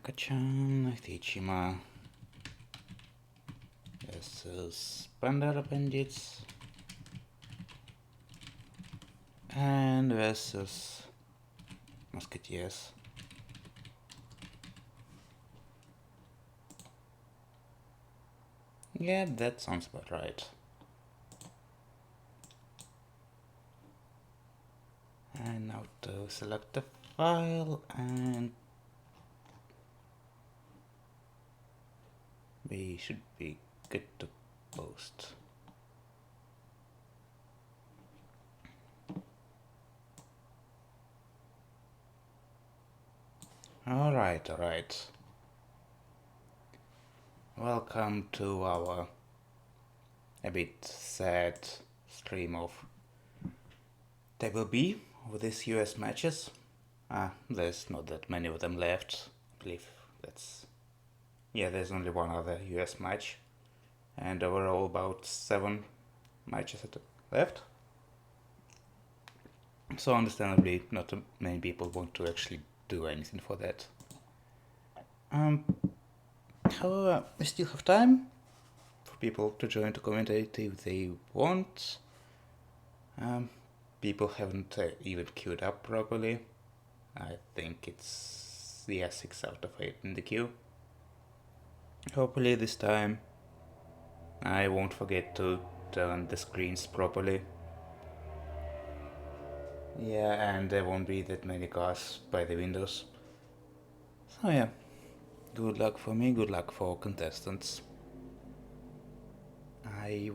Nakachan, Teichima versus Bandara Bandits and versus Musketeers. Yeah, that sounds about right. And now to select the file, and we should be good to post. Alright. Welcome to our a bit sad stream of Table B with these US matches. There's not that many of them left. I believe there's only one other US match. And overall about 7 matches left. So understandably not many people want to actually do anything for that. However, we still have time for people to join to commentate if they want. People haven't even queued up properly. I think it's 6 out of 8 in the queue. Hopefully this time I won't forget to turn the screens properly. Yeah, and there won't be that many cars by the windows. So yeah, good luck for me, good luck for contestants. I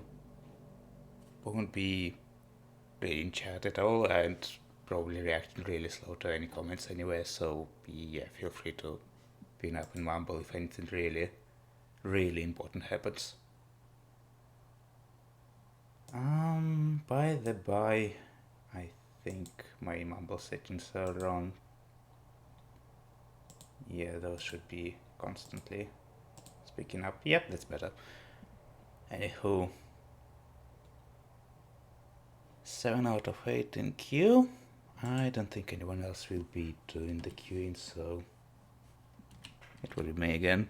won't be reading chat at all and probably reacting really slow to any comments anyway, so yeah, feel free to pin up and mumble if anything really important happens. By the by, I think my mumble settings are wrong. Yeah, those should be constantly speaking up. Yep, that's better. Anywho, 7 out of 8 in queue. I don't think anyone else will be doing the queuing, so it will be me again.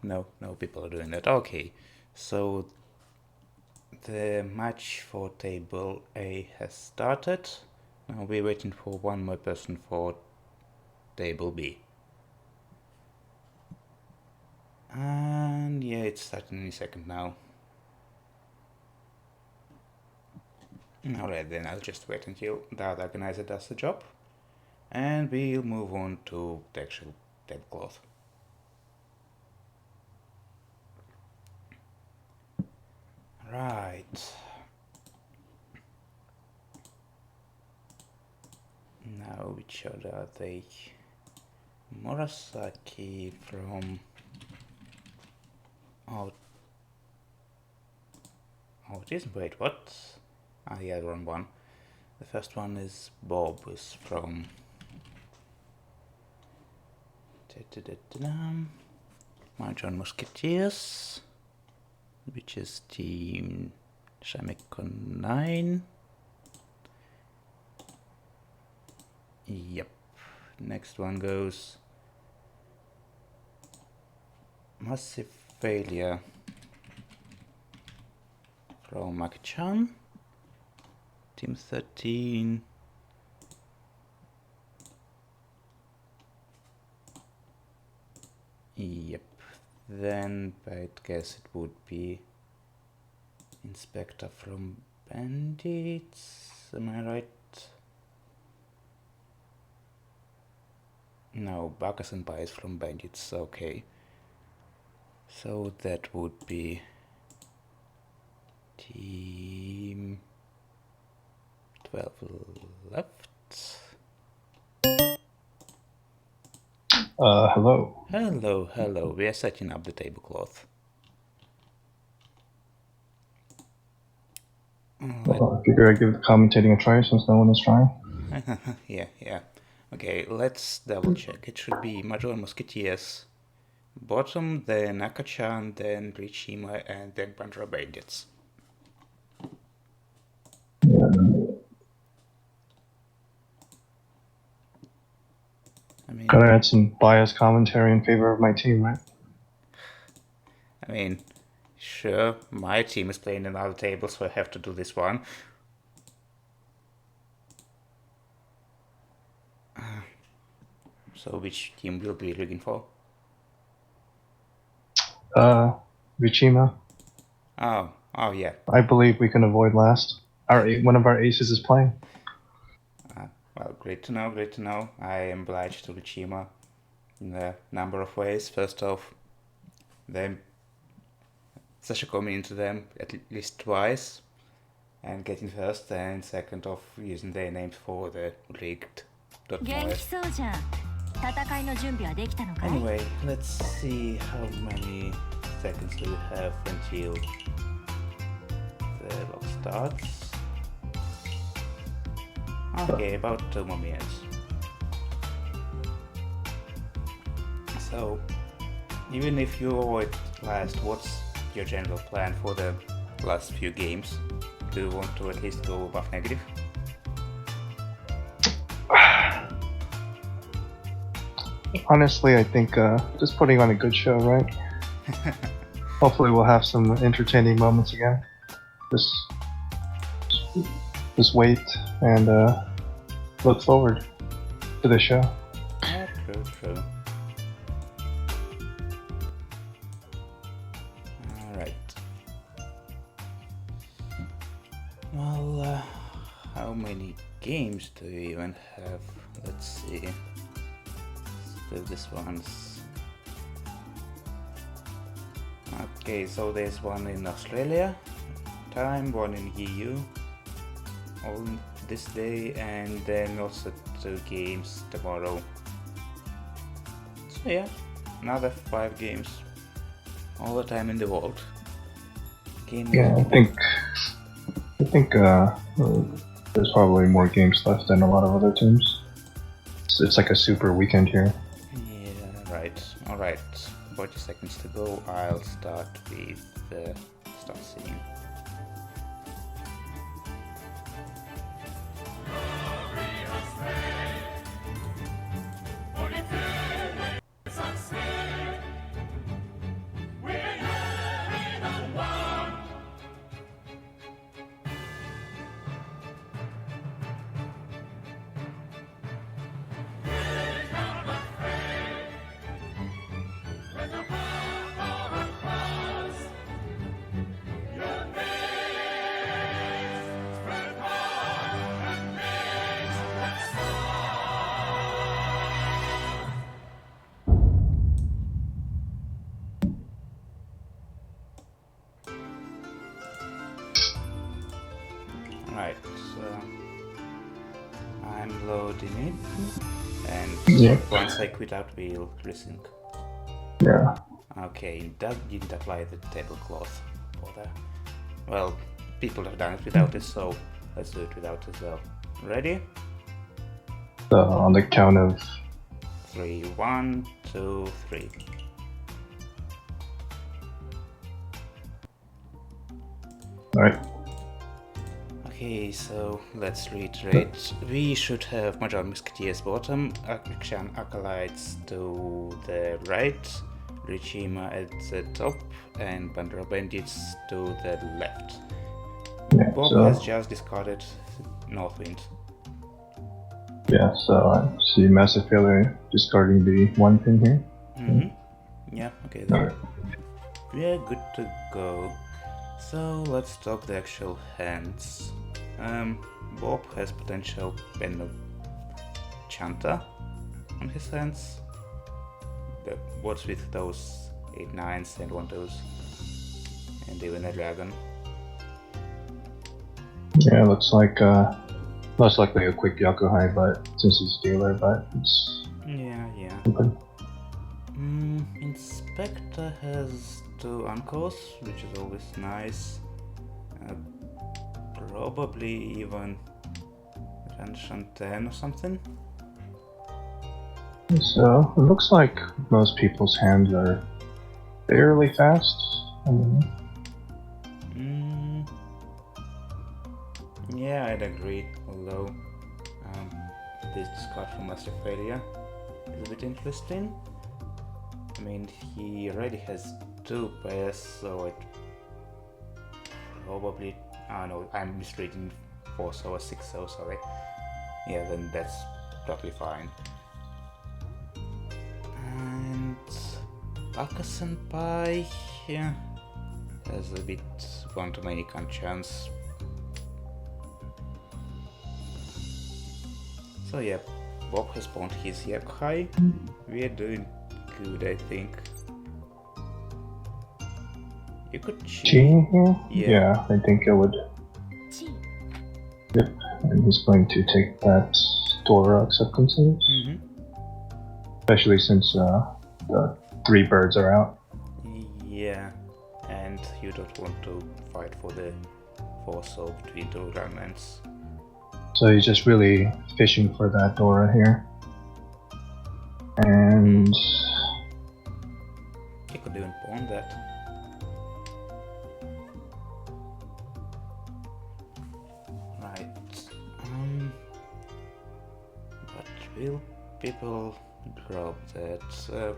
No, people are doing that. Okay, so the match for table A has started. Now we're waiting for one more person for table B. And yeah, it's starting any second now. Alright, then I'll just wait until the other organizer does the job. And we'll move on to the actual tablecloth. Right. Now, which order are they? Murasaki from... Oh, it is. Wait, what? Yeah, wrong one. The first one is Bob, is from... Mahjong Musketeers, which is Team Shamiko 9. Yep. Next one goes Massive Failure from Maki-chan, Team 13. Yep. Then I guess it would be Inspector from Bandits. Am I right? No, Baka-senpai is from Bandits. Okay. So that would be Team 12 left. Hello. Hello. We are setting up the tablecloth. Well, I figure I'd give commentating a try since no one is trying. Yeah. Okay, let's double check. It should be Mahjong Musketeers bottom, then Akachan, then Richima, and then Bandara Bandits. Yeah. Gotta add some biased commentary in favor of my team, right? I mean, sure, my team is playing another table, so I have to do this one. So which team will be looking for? Vichima. Oh, yeah. I believe we can avoid last. One of our aces is playing. Well, great to know, great to know. I am obliged to Richima in a number of ways. First off, them Sasha coming into them at least twice and getting first, and second off using their names for the rigged .noise. Anyway, let's see how many seconds do we have until the lock starts. Okay, about 2 more minutes. So, even if you avoid last, what's your general plan for the last few games? Do you want to at least go above negative? Honestly, I think just putting on a good show, right? Hopefully we'll have some entertaining moments again. Just wait and look forward to the show. Yeah, true. Alright. Well, how many games do we even have? Let's see. So this one's... Okay, so there's one in Australia time, one in EU on this day, and then also 2 games tomorrow. So yeah, another 5 games all the time in the world. Yeah, I think there's probably more games left than a lot of other teams. It's like a super weekend here. Yeah, right. Alright, 40 seconds to go. I'll start with the start scene. Alright, so I'm loading it, and once I quit out, we'll resync. Yeah. Okay, that didn't apply the tablecloth for that. Well, people have done it without it, so let's do it without as well. Ready? On the count of 3, 1, 2, 3. Alright. Okay, so let's reiterate. We should have Mahjong Musketeers bottom, Action Acolytes to the right, Richima at the top, and Bandura Bandits to the left. Yeah, Bob has just discarded Northwind. Yeah, so I see massive failure discarding the 1 pin here. Yeah, okay then. We're good to go. So let's talk the actual hands. Bob has potential Benno Chanta on his hands. What's with those 8 9s and 1 2s, and even a dragon. Yeah, looks like most likely a quick Yakuhai, but since he's dealer, but it's yeah. open. Inspector has 2 uncles, which is always nice. Probably even Renshan 10 or something. So it looks like most people's hands are fairly fast. Yeah, I'd agree, although this discard from Master Failure. is a bit interesting. I mean, he already has 2 pairs, so it probably... Oh no, I'm misreading 4-0 or 6-0, sorry. Yeah, then that's totally fine. And Baka-senpai, yeah, has a bit one too many chance. So yeah, Bob has spawned his Yakai. We're doing good, I think. You could Chi here? Yeah. I think it would. Yep, and he's going to take that Dora acceptances. Especially since the 3 birds are out. Yeah, and you don't want to fight for the 4-0 between 2 remnants. So he's just really fishing for that Dora here. And He could even pawn that. Right. But will people drop that?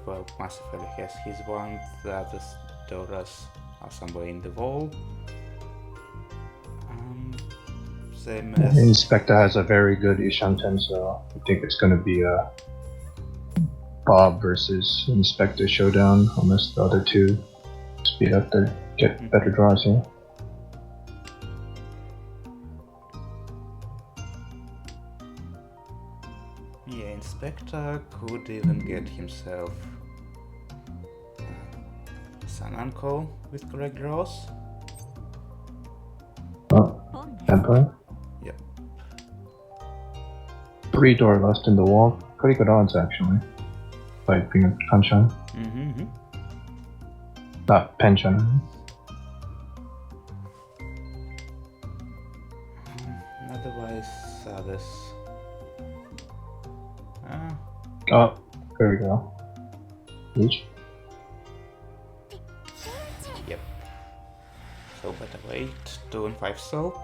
Well, Massively has his one, the other Doras are somewhere in the wall. Same as... Inspector has a very good Ishanten, so I think it's going to be a Bob versus Inspector showdown, unless the other 2 speed up to get better draws here. Yeah, Inspector could even get himself San Uncle with correct draws. Oh, Empire. Yep. 3 door left in the wall. Pretty good odds, actually. By being a Kanshan. Not Penshan. Otherwise, others. Oh, there we go. Reach. Yep. So better wait. 2 and 5 so.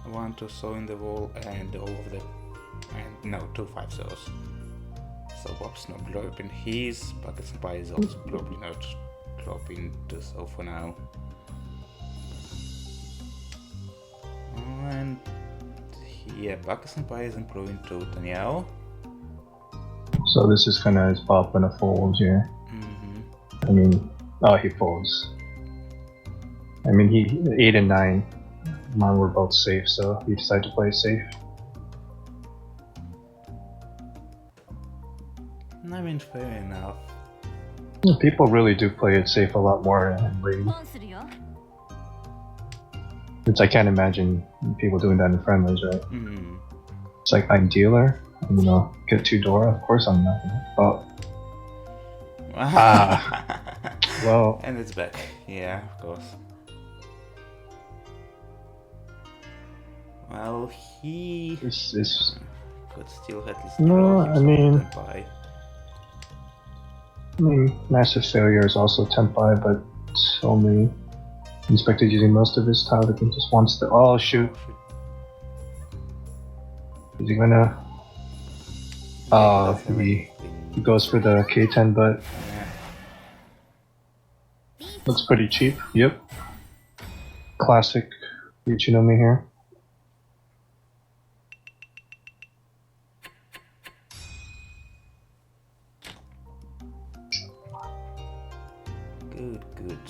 1 2 so in the wall and all of the... And no, 2 5 so's. So Bob's not dropping his, Baka-senpai is also probably not dropping 2 so for now. And yeah, Baka-senpai is improving to Tanyao. So this is kind of his Bob gonna fold here. I mean, oh, he folds. I mean, he 8 and 9. Mine were both safe, so he decided to play safe. I mean, fair enough. People really do play it safe a lot more in League. Since I can't imagine people doing that in friendlies, right? It's like, I'm dealer, you know, get 2 Dora, of course I'm not gonna. Oh. Well. And it's back, yeah, of course. Well, he This could still at least no, draw I mean, by. Massive Failure is also Tenpai, but only Inspector's using most of his tile. He just wants to. Oh shoot! Is he gonna? He goes for the K10, but looks pretty cheap. Yep. Classic Ichinomi here. Good.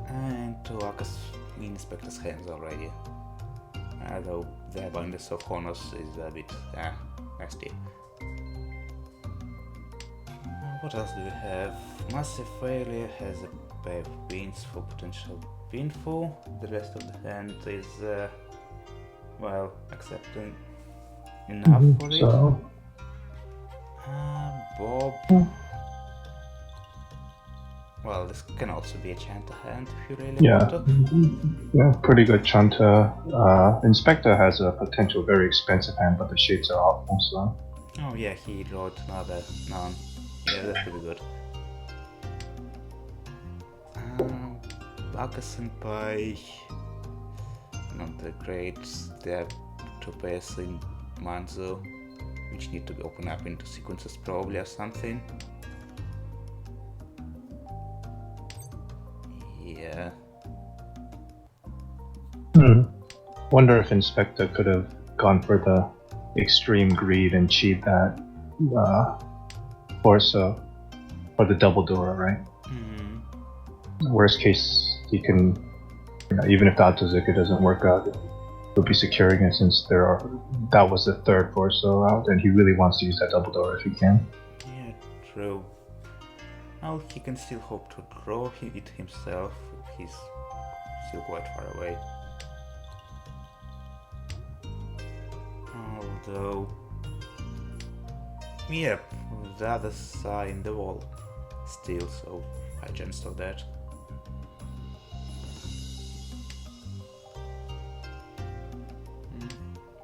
And Toaka's in Inspector's hands already. Although the abundance of honors is a bit nasty. What else do we have? Massive Failure has a pair of pins for potential pinfall. The rest of the hand is, well, accepting enough for it. So. Bob. Well, this can also be a Chanta hand if you really want to. Yeah, pretty good Chanta. Inspector has a potential very expensive hand, but the shades are awful, so. Oh yeah, he wrote another non. Yeah, that could be good. Baka-senpai, not that great. There are 2 pairs in Manzo, which need to open up into sequences probably or something. Yeah. Wonder if Inspector could have gone for the extreme greed and cheat that Orso for the double door, right? Worst case, he can, even if the Autozuka doesn't work out, he'll be securing it since that was the third Orso out, and he really wants to use that double door if he can. Yeah, true. Well, he can still hope to draw it himself. He's still quite far away. Although, yep, the other side in the wall still, so I chanced of that.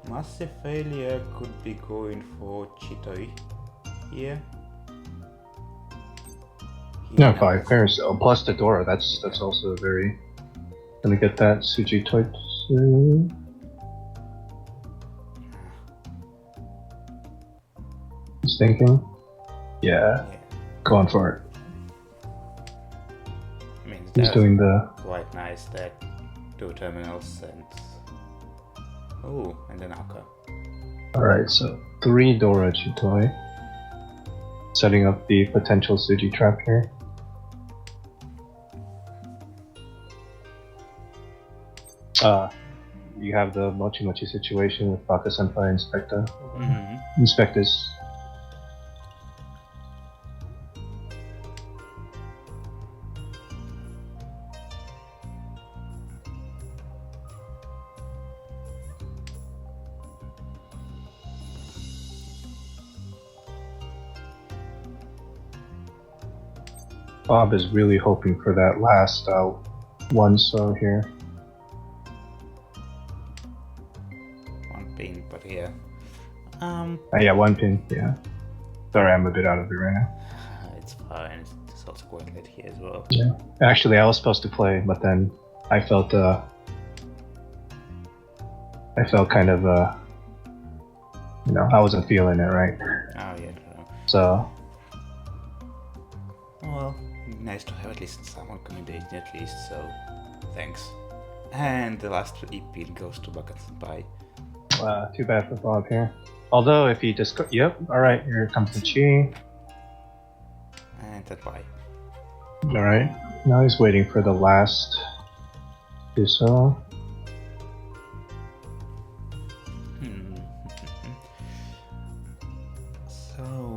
Massive failure could be going for Chitoi here. No, 5 pairs. Oh, plus the Dora. That's also very. Gonna get that Suji Toitsu. He's thinking. Yeah. Going for it. I mean, he's doing the. Quite nice that 2 terminals and. Oh, and an Aka. Alright, so 3 Dora Chitoi. Setting up the potential Suji trap here. You have the Mochi Mochi situation with Baka Senpai Inspector. Inspectors. Bob is really hoping for that last one so here. One pin, but yeah. Yeah, 1 pin, yeah. Sorry, I'm a bit out of it right now. It's fine, it's also quite late here as well. Yeah. Actually, I was supposed to play, but then I felt kind of, I wasn't feeling it, right? Oh, yeah, true. So. Well, nice to have at least someone commentating at least, so thanks. And the last EP goes to Baka Senpai. Too bad for Bob here. Although if he just yep, alright, here comes the Chi. And that bye. Alright, now he's waiting for the last Uso. So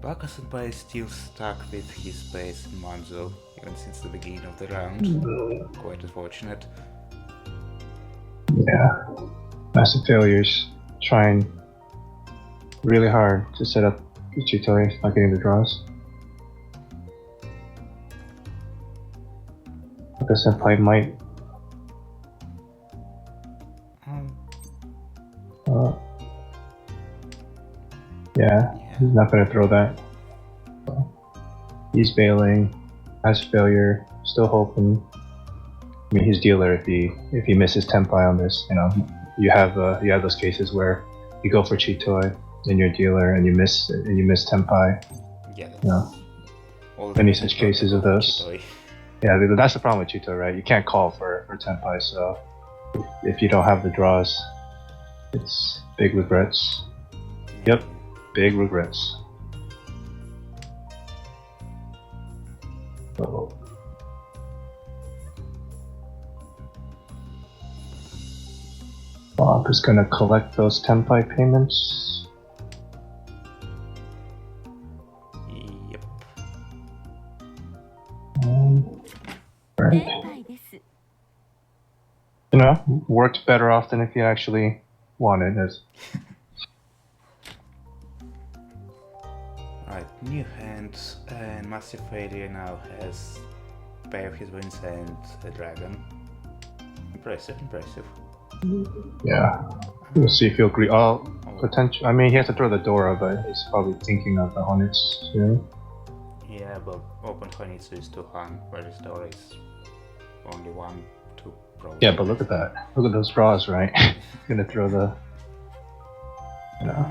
Baka Senpai is still stuck with his base in Manzo, even since the beginning of the round. Quite unfortunate. Yeah. Massive failures. Trying really hard to set up the Chitoi, not getting the draws. Baka Senpai might. Yeah, he's not gonna throw that. He's bailing, has failure, still hoping. I mean, he's dealer if he misses Tenpai on this. You have those cases where you go for Chitoi and you're dealer and you miss Tenpai. Yeah. Many such cases of those. Chitoi. Yeah, that's the problem with Chitoi, right? You can't call for Tenpai, so if you don't have the draws, it's big regrets. Yep, big regrets. So. Bob is gonna collect those Tenpai payments. Yep. Right. Worked better off than if you actually wanted it. Right, new hands, and Massive Failure now has pair of his wins and a dragon. Impressive. Yeah. We'll see if he'll agree. Potential. I mean, he has to throw the Dora, but he's probably thinking of the Hornets soon. Yeah, but open Honitsu is 2 hung, whereas Dora is only 1, 2 probably. Yeah, but look at that. Look at those draws, right? He's gonna throw the. You know.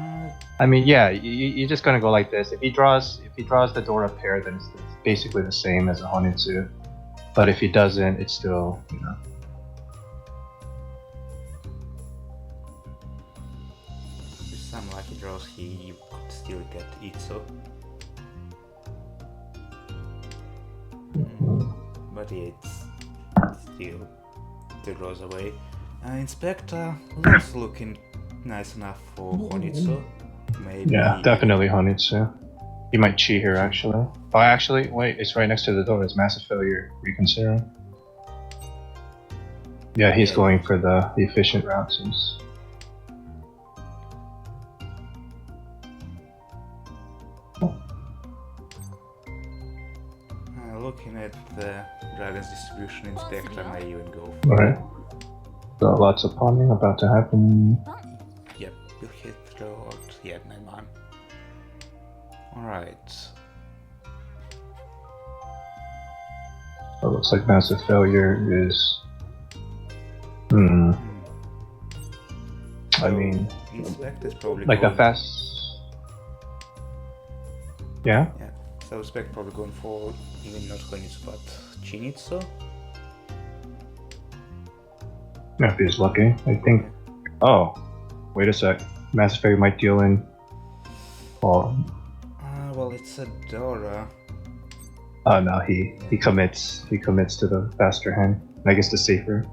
I mean, yeah, you're just gonna go like this. If he draws the Dora pair, then it's basically the same as a Honitsu. But if he doesn't, it's still, you know. With some lucky draws, he could still get Itzo. But yeah, it's still 2 draws away. Inspector looks looking nice enough for Honitsu. Maybe. Yeah, definitely Honitsu. He might cheat here, actually. Oh, actually, wait, it's right next to the door. It's massive failure. Reconsidering. Yeah, he's going for the efficient route, since. Looking at the Dragon's Distribution Inspector, I even go for Alright. So lots of pawning about to happen. Yep, we'll hit throughout. Yeah, 9 man. Alright. It looks like massive failure is. I mean, Inspector's probably like going... a fast. Yeah. Yeah. So Inspector probably going for even not Honitsu but Chinitsu. If he's lucky, I think. Oh, wait a sec. Massive failure might deal in. Well, well, it's a Dora. oh no, he commits. He commits to the faster hand. I guess the safer.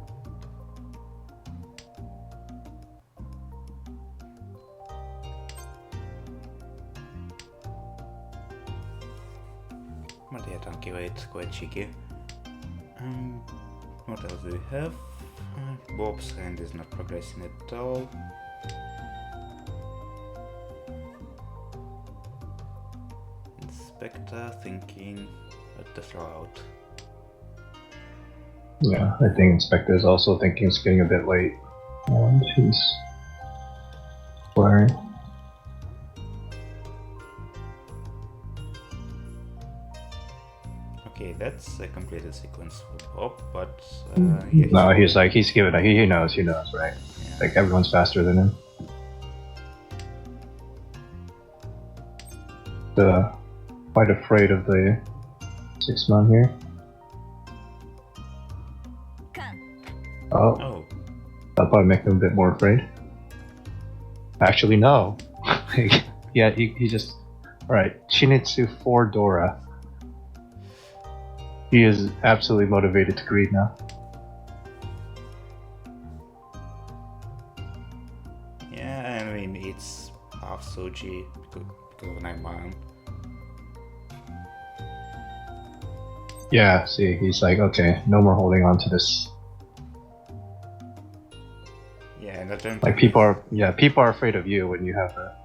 But yeah, Donkey quite cheeky. What else do we have? Bob's hand is not progressing at all. Inspector thinking what to throw out. Yeah, I think Inspector is also thinking it's getting a bit late. And he's blaring. Okay, that's a completed sequence for Bob, but yeah, no, he's like, he knows, right? Yeah. Like everyone's faster than him. Quite afraid of the 6-man here. Oh. That'll probably make him a bit more afraid. Actually, no. Yeah, he just... Alright, Chinitsu for Dora. He is absolutely motivated to greed now. Yeah, I mean, it's half Soji because of 9-man. Yeah, see, he's like, okay, no more holding on to this. Yeah, and I don't like people are afraid of you when you have that.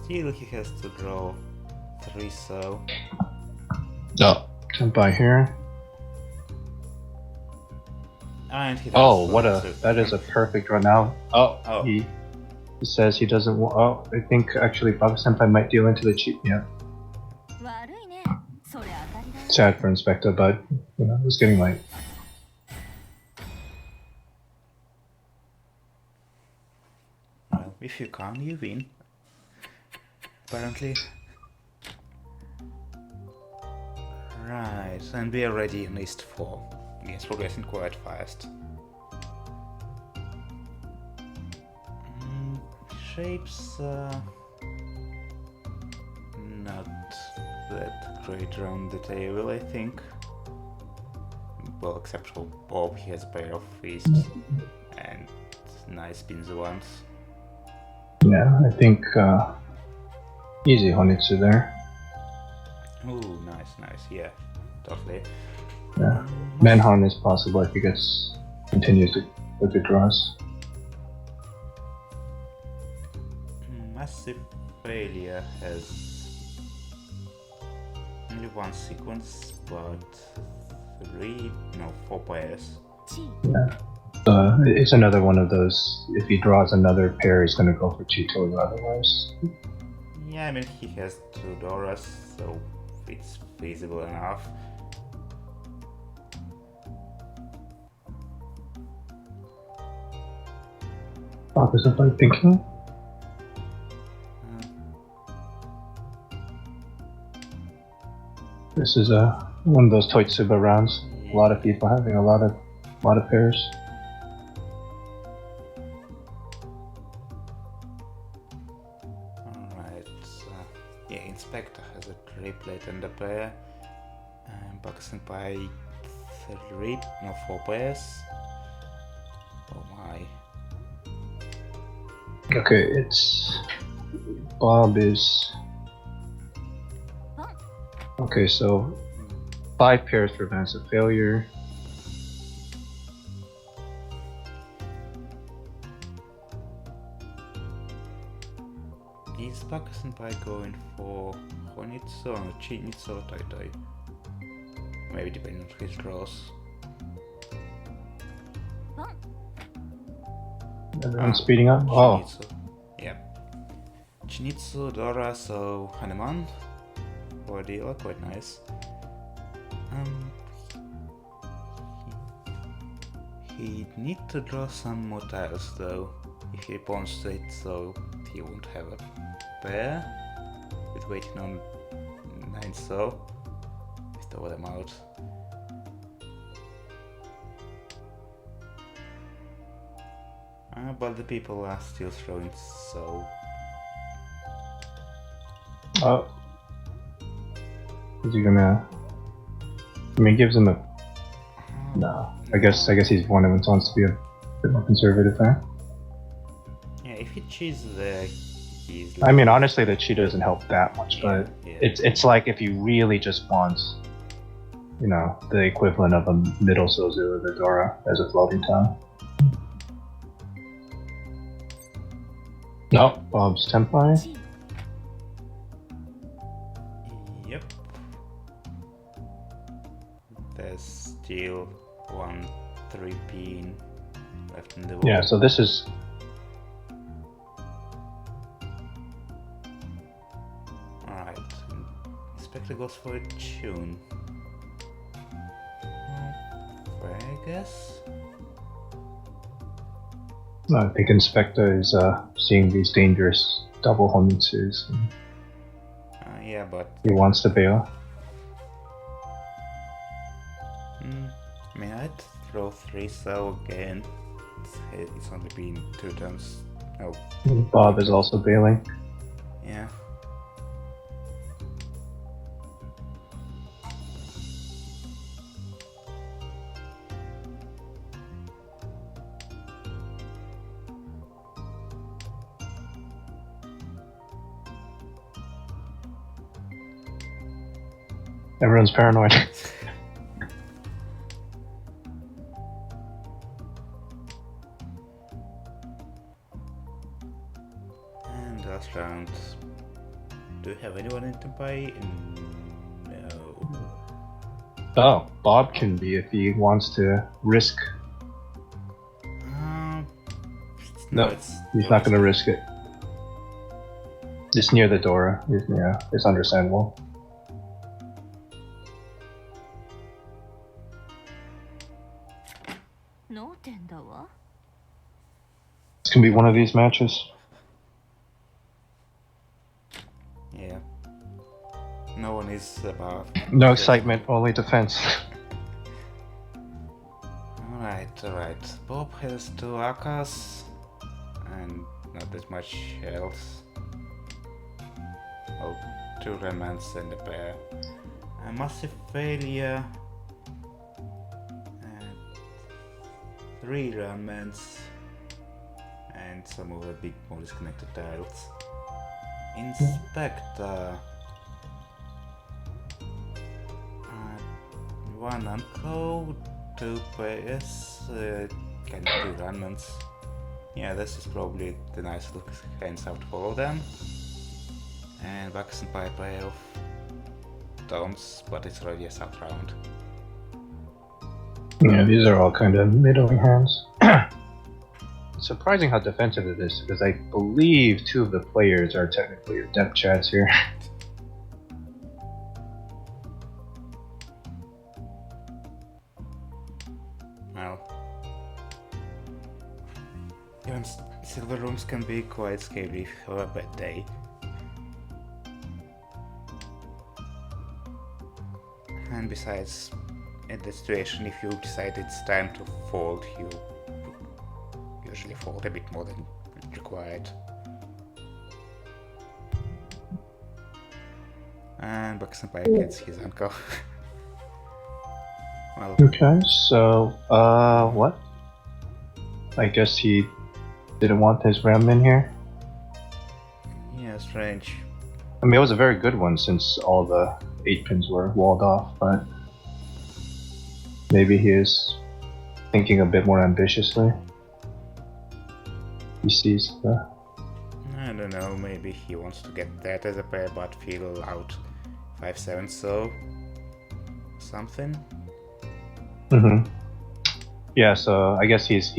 Still, he has to draw 3, so... Oh, jump by here. And he does that is a perfect run now. Oh. He says he doesn't want... Oh, I think actually Baba Senpai might deal into the cheat, yeah. Sad for Inspector, but, you know, it was getting late. Well, if you can, you win. Apparently. Right, and we are ready in list 4. It's progressing quite fast. Shapes not that great around the table, I think. Well, except for Bob, he has a pair of fists and nice pinza ones. Yeah, I think easy Honitsu there. Ooh, nice, yeah, totally. Yeah, Manhon is possible if he continues to with the draws. Massive failure has only 1 sequence, but 4 pairs. Yeah. It's another one of those, if he draws another pair, he's gonna go for Chito otherwise. Yeah, I mean, he has 2 Doras, so it's feasible enough. Bob is about thinking. This is one of those Toitsuba rounds. A lot of people having a lot of pairs. Alright, yeah, Inspector has a triplet and a pair. And Pakistan by 4 pairs. Oh my. Okay, it's Bob is okay. So 5 pairs prevents a failure. Is Pakistan by going for Honitsu or Chinitsu or Tai? Maybe depending on his draws. Everyone's speeding up. Chinitsu. Yeah. Chinitsu, Dora, so Hanuman for a dealer, quite nice. He need to draw some more tiles though. If he pawns it, so he won't have a pair. With waiting on 9 so. Just throw them out. But the people are still throwing so. Oh. Is he gonna? I mean, gives him a. No. I guess he's one of them wants to be a bit more conservative there. Yeah, if he cheats there, he's. I mean, honestly, the cheat doesn't help that much, but yeah. it's like if you really just want, you know, the equivalent of a middle Sozu or the Dora as a floating tile. No, Bob's Tempai. Yep. There's still 1 3-pin left in the wall. Yeah, so this is. Alright. Inspector goes for a tune. I guess. I think Inspector is seeing these dangerous double Honitsus. Yeah, but He wants to bail. I mean, I'd throw 3 so again. It's only been 2 times. Oh. Bob is also bailing. Yeah. Everyone's paranoid. And last round. Do you have anyone in Tempai? No. Oh, Bob can be if he wants to risk. No, he's not going to risk it. Just near the Dora. Yeah, it's understandable. It's going to be one of these matches. Yeah. No one is above. No excitement, only defense. Alright. Bob has 2 Akas and not that much else. Oh, 2 remnants and a pair. A massive failure. And 3 remnants. And some of the big more disconnected tiles. Inspector. 1 unco, 2 pairs, can 2 remnants. Yeah, this is probably the nice look hands out of all of them. And Bucks and Pipe pair of tones, but it's already a south round. Yeah, these are all kind of middling hands. It's surprising how defensive it is, because I believe 2 of the players are technically adept chads here. Well, even Silver can be quite scary if you have a bad day. And besides, in the situation, if you decide it's time to fold, you usually fold a bit more than required. And Buxenpike gets his uncle. Well, Okay, so, what? I guess he didn't want his ramen here. yeah, strange. I mean, it was a very good one since all the 8 pins were walled off, but maybe he is thinking a bit more ambitiously. He sees the... I don't know, maybe he wants to get that as a pair but feel out 5-7 so something. Yeah, so I guess he's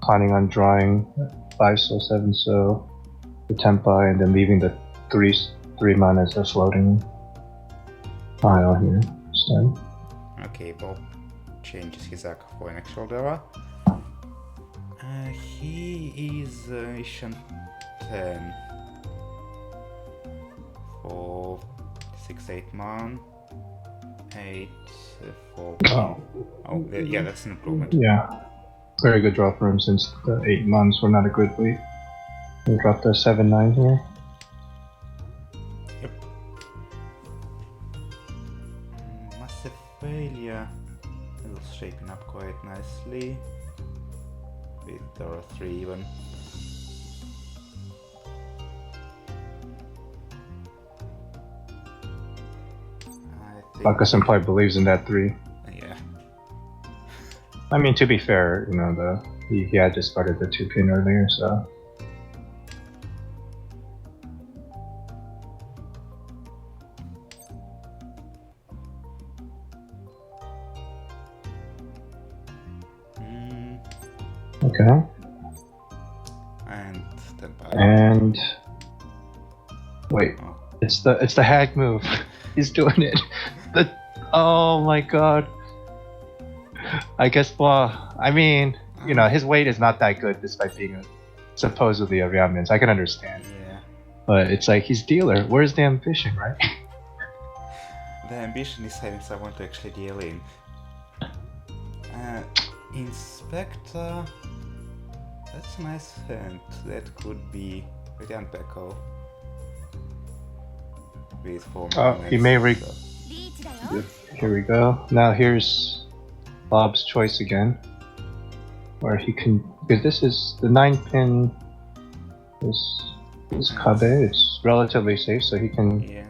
planning on drawing 5-7 so the Tenpai and then leaving the 3 mana as a floating pile here instead. Okay, Bob changes his Aka for an actual draw. He is Ishan 10 for 6-8 man. 8 for... Oh, yeah, that's an improvement. Yeah, very good draw for him since the 8 months were not a good lead. We got the 7-9 here. Yep. Massive failure. It was shaping up quite nicely. With Dora 3 even. Baka-senpai believes in that 3. Yeah. I mean, to be fair, you know, he had discarded the 2 pin earlier, so... Okay. And wait, it's the hag move. He's doing it. Oh my god. I guess, well, I mean, you know, his weight is not that good despite being supposedly a ramen, so I can understand. Yeah. But it's like, he's dealer. Where's the ambition, right? The ambition is having someone to actually deal in. Inspector. That's a nice hand. That could be Radiant Echo. With 4 Oh, he may Here we go. Now here's Bob's choice again. Where he can, because this is the 9 pin is Kabe, it's relatively safe, so he can, Yeah.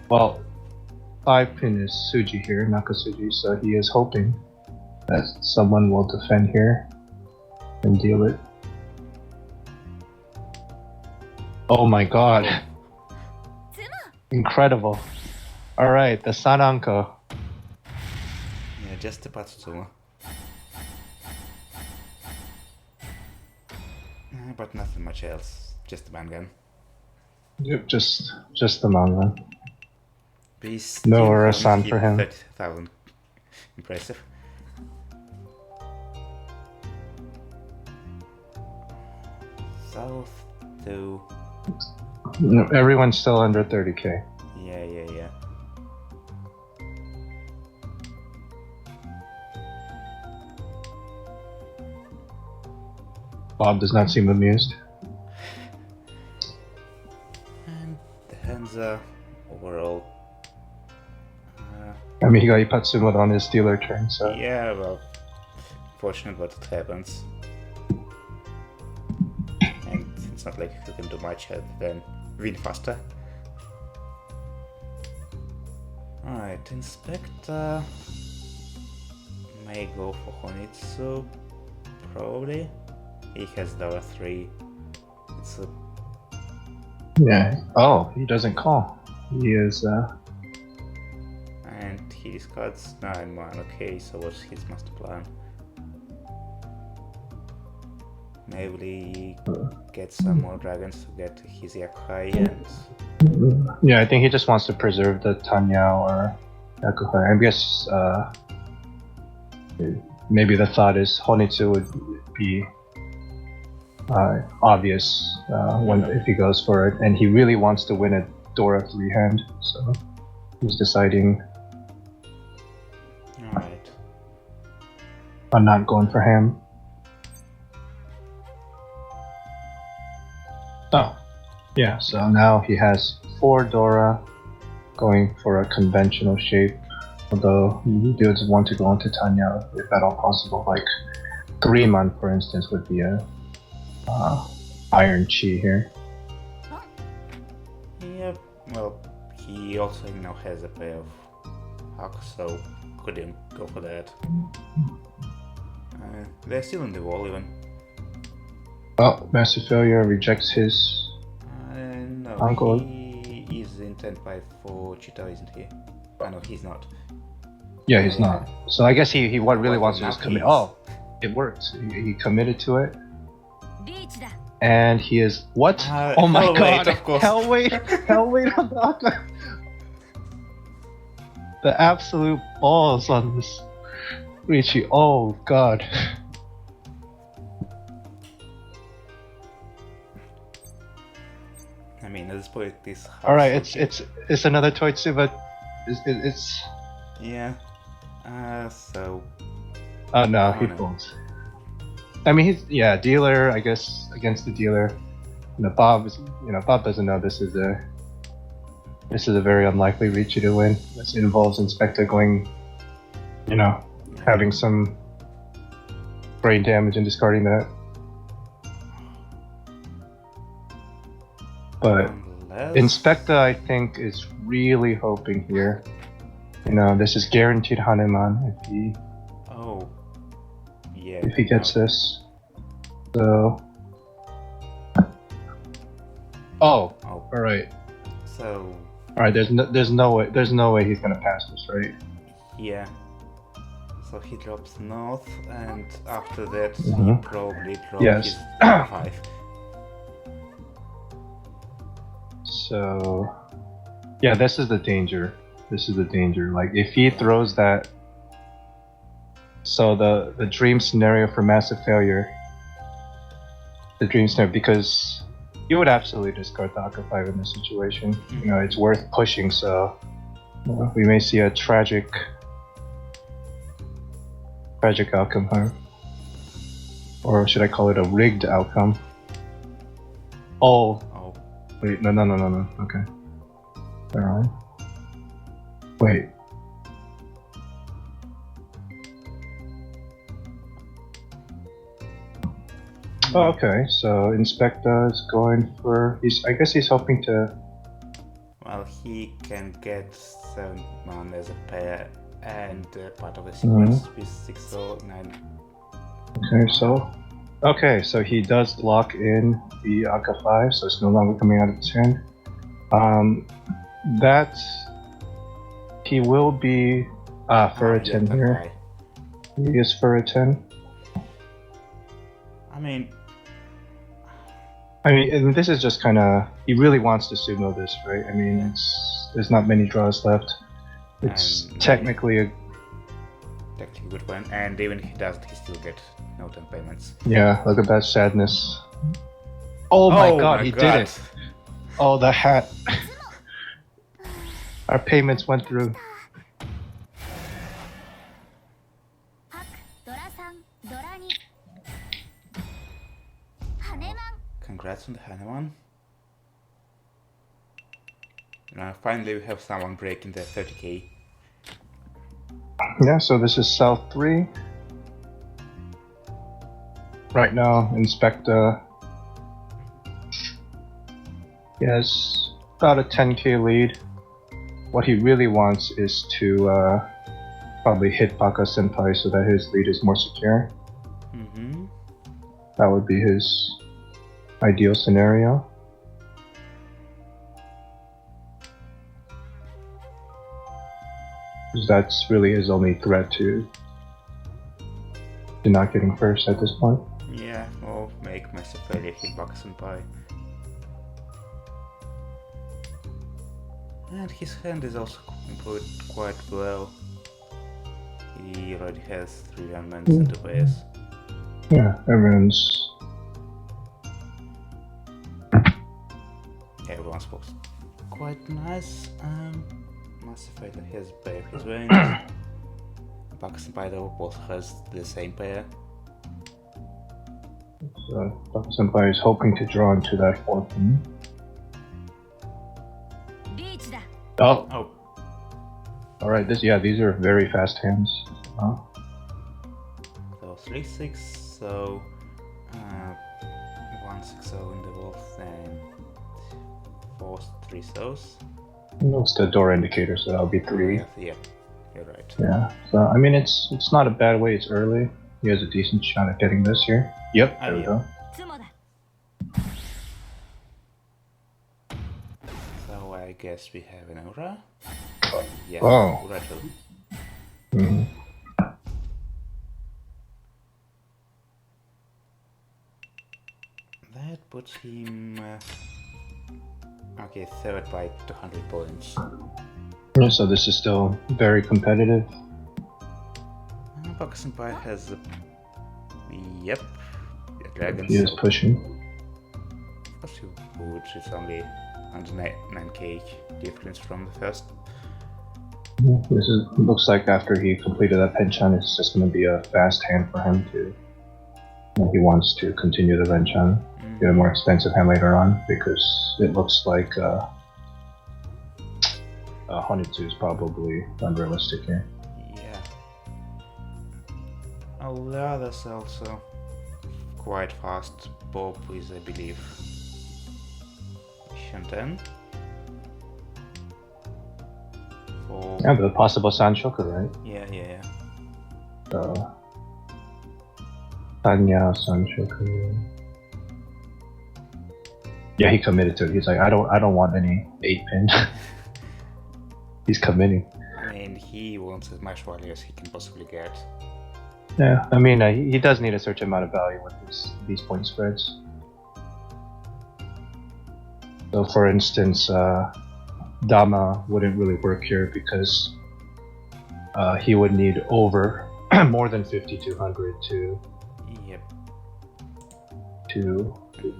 well, 5 pin is Suji here, Nakasuji, so he is hoping that someone will defend here and deal it. Oh my god. Incredible. Alright, the Sananko. Yeah, just the Patsutsuma. But nothing much else. Just the Bangan. Yep, just the manga. No Urasan for him. 30,000. Impressive. South to... No, everyone's still under 30k. Yeah. Bob does not seem amused. And the Hansa overall... I mean, he got Ipatsuma on his dealer turn, so... Yeah, well, fortunate what it happens. And it's not like you can do much other than win faster. Alright, Inspector may go for Honitsu, probably. He has Dora 3. It's a... Yeah. Oh, he doesn't call. He is, And he discards 9 mana. Okay, so what's his master plan? Maybe get some more dragons to get his Yakuhai and... Yeah, I think he just wants to preserve the Tanya or Yakuhai. I guess, maybe the thought is Honitsu would be obvious when if he goes for it, and he really wants to win a Dora 3-hand, so he's deciding Alright. on not going for ham. Oh, yeah, so now he has 4 Dora going for a conventional shape, although he does want to go into Tanya if at all possible, like 3-month for instance would be a Iron Chi here. Yeah, well, he also now has a pair of hacks, so couldn't go for that. They're still in the wall even. Oh, Massive Failure rejects his No, uncle. he is in 10-5 for Cheetah, isn't he? Oh no, he's not. Yeah, he's not. So I guess he what really Well, wants to now just commit. he's- Oh, it works. He committed to it. And he is what? Oh my Hell god! wait, of course. Hell wait! Hell wait on the Aka. The absolute balls on this Richie. Oh god. I mean, at this point, this. All right, it's another Toitsu, but it's. Yeah. So. Oh no, Oh, he no. folds. I mean, he's dealer. I guess against the dealer. Bob doesn't know this is a very unlikely Richie to win. This involves Inspector going, having some brain damage and discarding that. But Unless... Inspector, I think, is really hoping here. This is guaranteed Hanuman Oh. Yeah. if he gets this. So. Oh. Oh. All right. So. All right. There's no way he's gonna pass this, right? Yeah. So he drops north, and after that Mhm. he probably drops Yes. his 5. So, yeah, this is the danger. Like, if he throws that, so the dream scenario for Massive Failure, because you would absolutely discard the Aka 5 in this situation. It's worth pushing. So, we may see a tragic outcome here, or should I call it a rigged outcome? Oh. Wait, no. Okay. Alright. Wait. Oh, okay, so Inspector is going for... I guess he's hoping to... Well, he can get 7 man as a pair and part of the sequence with 6 or 9. Okay, so he does lock in the Aka 5, so it's no longer coming out of his hand. That... He will be... for a 10 here. He is for a 10. I mean, and this is just kind of... He really wants to sumo this, right? I mean, there's not many draws left. It's technically a good one, and even if he doesn't, he still get no 10 payments. Yeah, look at that sadness. Oh my god, he did it! Oh, the hat. Our payments went through. Congrats on the Hanuman. Finally, we have someone breaking the 30k. Yeah, so this is South 3. Right now, Inspector. He has about a 10k lead. What he really wants is to probably hit Baka Senpai so that his lead is more secure. That would be his ideal scenario. Because that's really his only threat to not getting first at this point. Yeah, or make Massive Failure hit Baka Senpai. And his hand is also improved quite well. He already has 3 unmans and 2 pairs. Yeah, everyone's once was quite nice. Massive Fighter has pair his range. Pakistan Pyro both has the same pair. So Senpai is hoping to draw into that 4-pin. Oh! Oh, Alright, these are very fast hands. so 3-6, so 1-6-0 in the wolf and 4-3-0s. It's the door indicator, so that'll be 3. Yeah, you're right. Yeah, so I mean it's not a bad way, it's early. He has a decent shot at getting this here. Yep, there we go. So I guess we have an aura. Yeah, Oh. aura too. Mm-hmm. That puts him okay, third by 200 points. Yeah, so this is still very competitive. Pakistan Pie has a... Yep, the dragons. He is pushing. Of course you would, it's only under 9k difference from the first. This looks like after he completed that Penchan, it's just going to be a fast hand for him to... He wants to continue the Penchan, get a more expensive hand later on, because it looks like Honitsu is probably unrealistic here. Yeah. All the others also quite fast. Bob is, I believe, Shanten. For... Yeah, the possible Sanshoku, right? Yeah. Tanya Sanshoku. Yeah, he committed to it. He's like, I don't want any 8-pin. He's committing. I mean, he wants as much value as he can possibly get. Yeah, I mean, he does need a certain amount of value with these point spreads. So, for instance, Dama wouldn't really work here because he would need over more than 5,200 to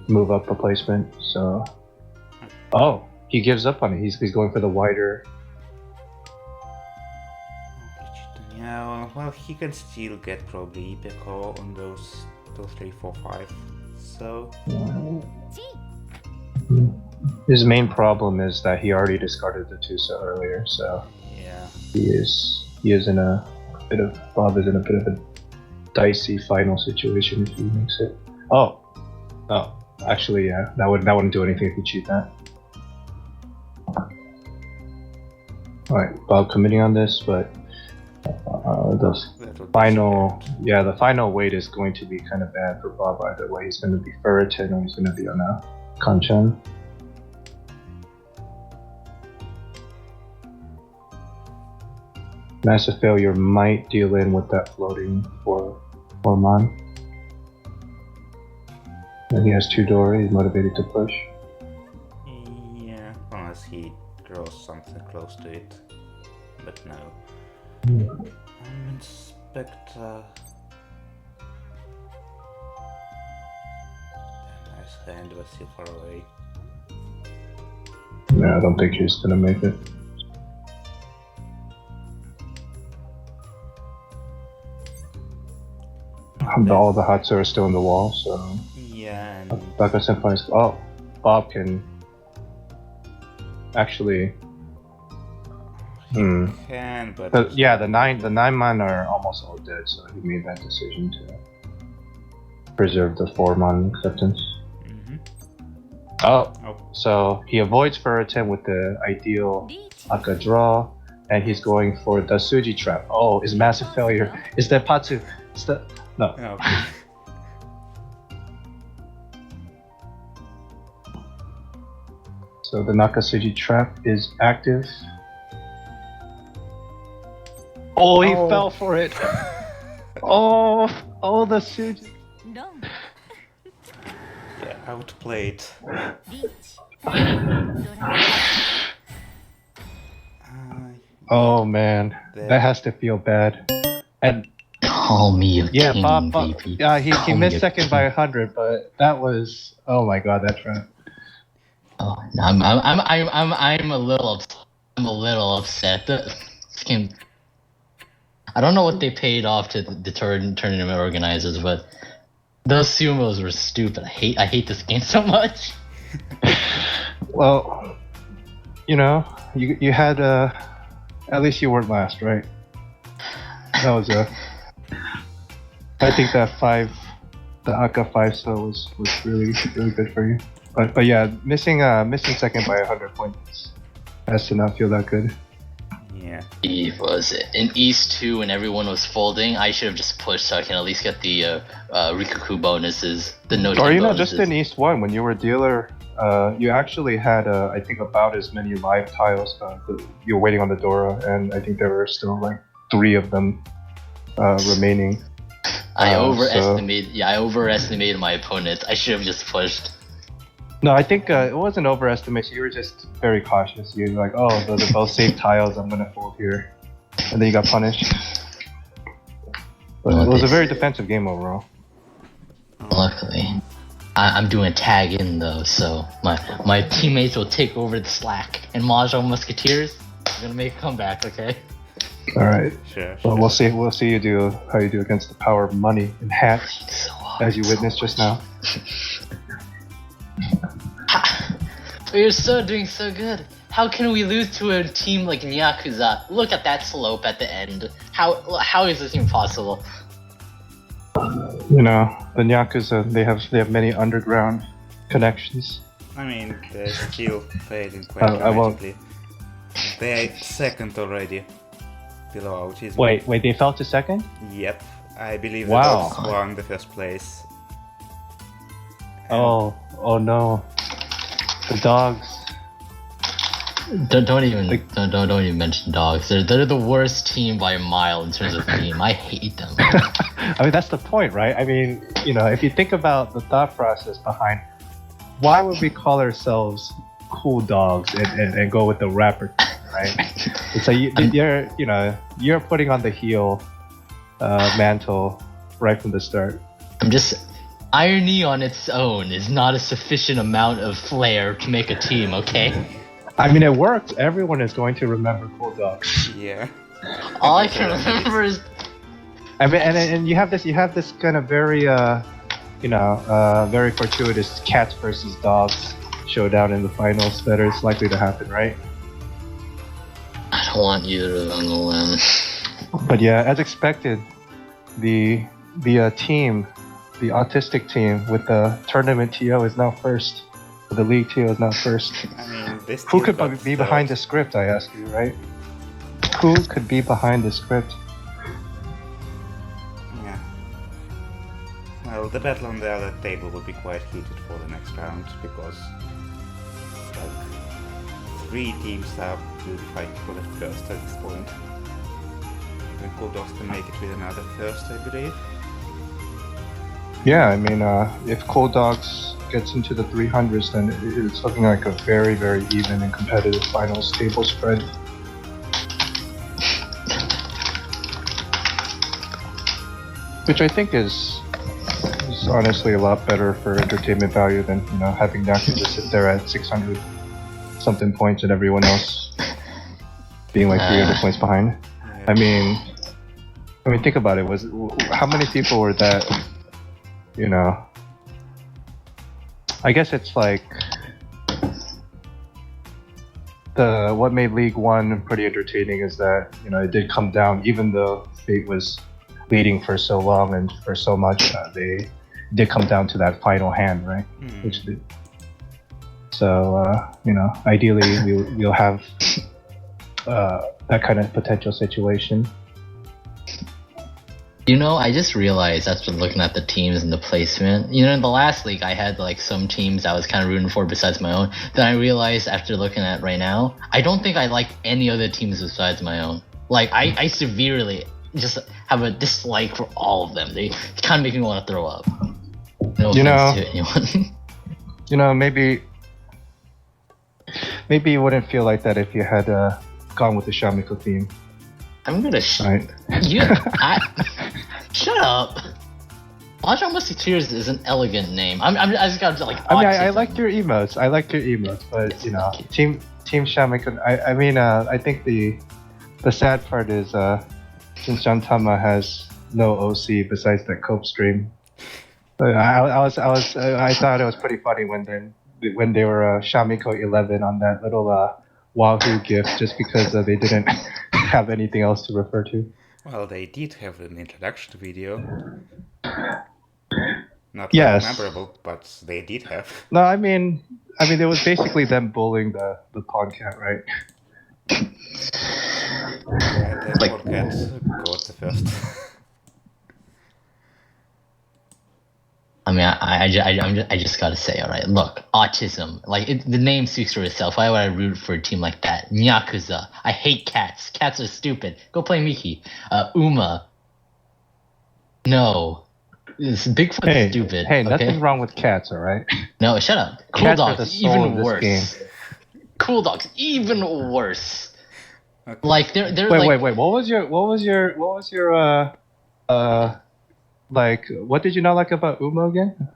move up a placement. So, oh, he gives up on it. He's going for the wider. Yeah, well, he can still get probably Ipeko on those 2, 3, 4, 5. So his main problem is that he already discarded the Tusa earlier. So yeah, he is in a bit of Bob is in a bit of a dicey final situation if he makes it. Oh, actually, yeah, that wouldn't do anything if you cheat that. All right, Bob committing on this, but the final weight is going to be kind of bad for Bob either way. He's going to be Ferritin or he's going to be on a Kanchan. Massive failure might deal in with that floating for Man. And he has 2 Dora, he's motivated to push. Yeah, unless he draws something close to it. But no. Inspector. Nice hand, but still far away. Yeah, I don't think he's gonna make it. All the huts are still in the wall, so... Yeah, and... Baka Senpai's... Oh, Bob can... Actually... Can, but... yeah, the 9 man are almost all dead, so he made that decision to preserve the 4 man acceptance. Oh, so he avoids Ferritin with the ideal Aka draw, and he's going for the Suji trap. Oh, is massive failure. Is that Patsu? Is that... No. Okay. So the Nakasuji trap is active. Oh, he fell for it. Oh, the Suji. Yeah, outplayed. Oh man, that has to feel bad. And call me a yeah, king, Bob, baby. yeah, he Call missed me a second king. by 100, but that was, oh my god, that trap. Oh no, I'm a little upset. This game, I don't know what they paid off to the tournament organizers, but those sumos were stupid. I hate this game so much. Well, you had at least you weren't last, right? That was I think that the Aka 5 so was really good for you. But yeah, missing second by 100 points has to not feel that good. Yeah. Was it in East 2 when everyone was folding? I should have just pushed so I can at least get the Rikuku bonuses, the no. Or just in East 1 when you were dealer, you actually had I think about as many live tiles. You were waiting on the Dora, and I think there were still like 3 of them remaining. I overestimated my opponent. I should have just pushed. No, I think it wasn't overestimation. You were just very cautious. You were like, oh, they're both safe tiles. I'm gonna fold here, and then you got punished. But it was a very defensive game overall. Luckily, I'm doing tag in though, so my teammates will take over the slack. And Mahjong Musketeers, I'm gonna make a comeback. Okay. All right. Sure. Well, we'll see how you do against the power of money and hats, as you witnessed just now. We're doing so good. How can we lose to a team like Yakuza? Look at that slope at the end. How is this even possible? The Yakuza, they have many underground connections. I mean, they're still failing quite dramatically. They're second already. Below Ouchies. Wait, they fell to second? Yep. I believe Wow. the Dogs won the first place. Oh no. The Dogs. Don't even mention Dogs. They're the worst team by a mile in terms of team. I hate them. I mean, that's the point, right? I mean, if you think about the thought process behind why would we call ourselves Cool Dogs and go with the rapper, right? So you're putting on the heel mantle right from the start. Irony on its own is not a sufficient amount of flair to make a team, okay? I mean, it worked. Everyone is going to remember Cool Dogs. Yeah. All I can remember is. I mean, and you have this kind of very very fortuitous cats versus dogs showdown in the finals that is likely to happen, right? I don't want either of them to win. But yeah, as expected, the team, the autistic team with the tournament TO is now first. The league TO is now first. I mean, this Who could be behind the script, I ask you, right? Who could be behind the script? Yeah. Well, the battle on the other table will be quite heated for the next round because like 3 teams are really fighting for the first at this point. And Cool Dogs can make it with another first, I believe. Yeah, I mean, if Cool Dogs gets into the 300s, then it's looking like a very, very even and competitive finals table spread. Which I think is honestly a lot better for entertainment value than having Yakuza sit there at 600 something points and everyone else being like 300 points behind. Yeah. I mean, think about it. How many people were that? I guess it's like what made League One pretty entertaining is that it did come down, even though Fate was leading for so long and for so much, they did come down to that final hand, right? So ideally we'll have that kind of potential situation. I just realized after looking at the teams and the placement, in the last league I had like some teams I was kind of rooting for besides my own. Then I realized after looking at right now, I don't think I like any other teams besides my own. Like I severely just have a dislike for all of them. They kind of make me want to throw up. No offense to anyone. Maybe you wouldn't feel like that if you had gone with the Shamiko theme. I'm gonna right. Shut up. Mahjong Musketeers is an elegant name. I just got like. I mean, I autism. like your emotes. I like your emotes, but you know, Team Shamikun. I think the sad part is since John Tama has no OC besides that Cope stream. I thought it was pretty funny when they were Shamiko 11 on that little Wahoo GIF just because they didn't have anything else to refer to. Well, they did have an introduction video. Not Yes. very memorable, but they did have. No, I mean, it was basically them bullying the Podcat, right? Yeah, the Podcat got the first. I mean, I just gotta say, all right. Look, autism. Like the name speaks for itself. Why would I root for a team like that? Nyakuza. I hate cats. Cats are stupid. Go play Miki. Uma. No. Bigfoot's stupid. Hey, okay? nothing wrong with cats, all right? No, shut up. Cool Cats are the Dogs, soul even of this worse. game. Cool Dogs, even worse. Okay. Like they're Wait. What was your like? What did you not like about Umo again?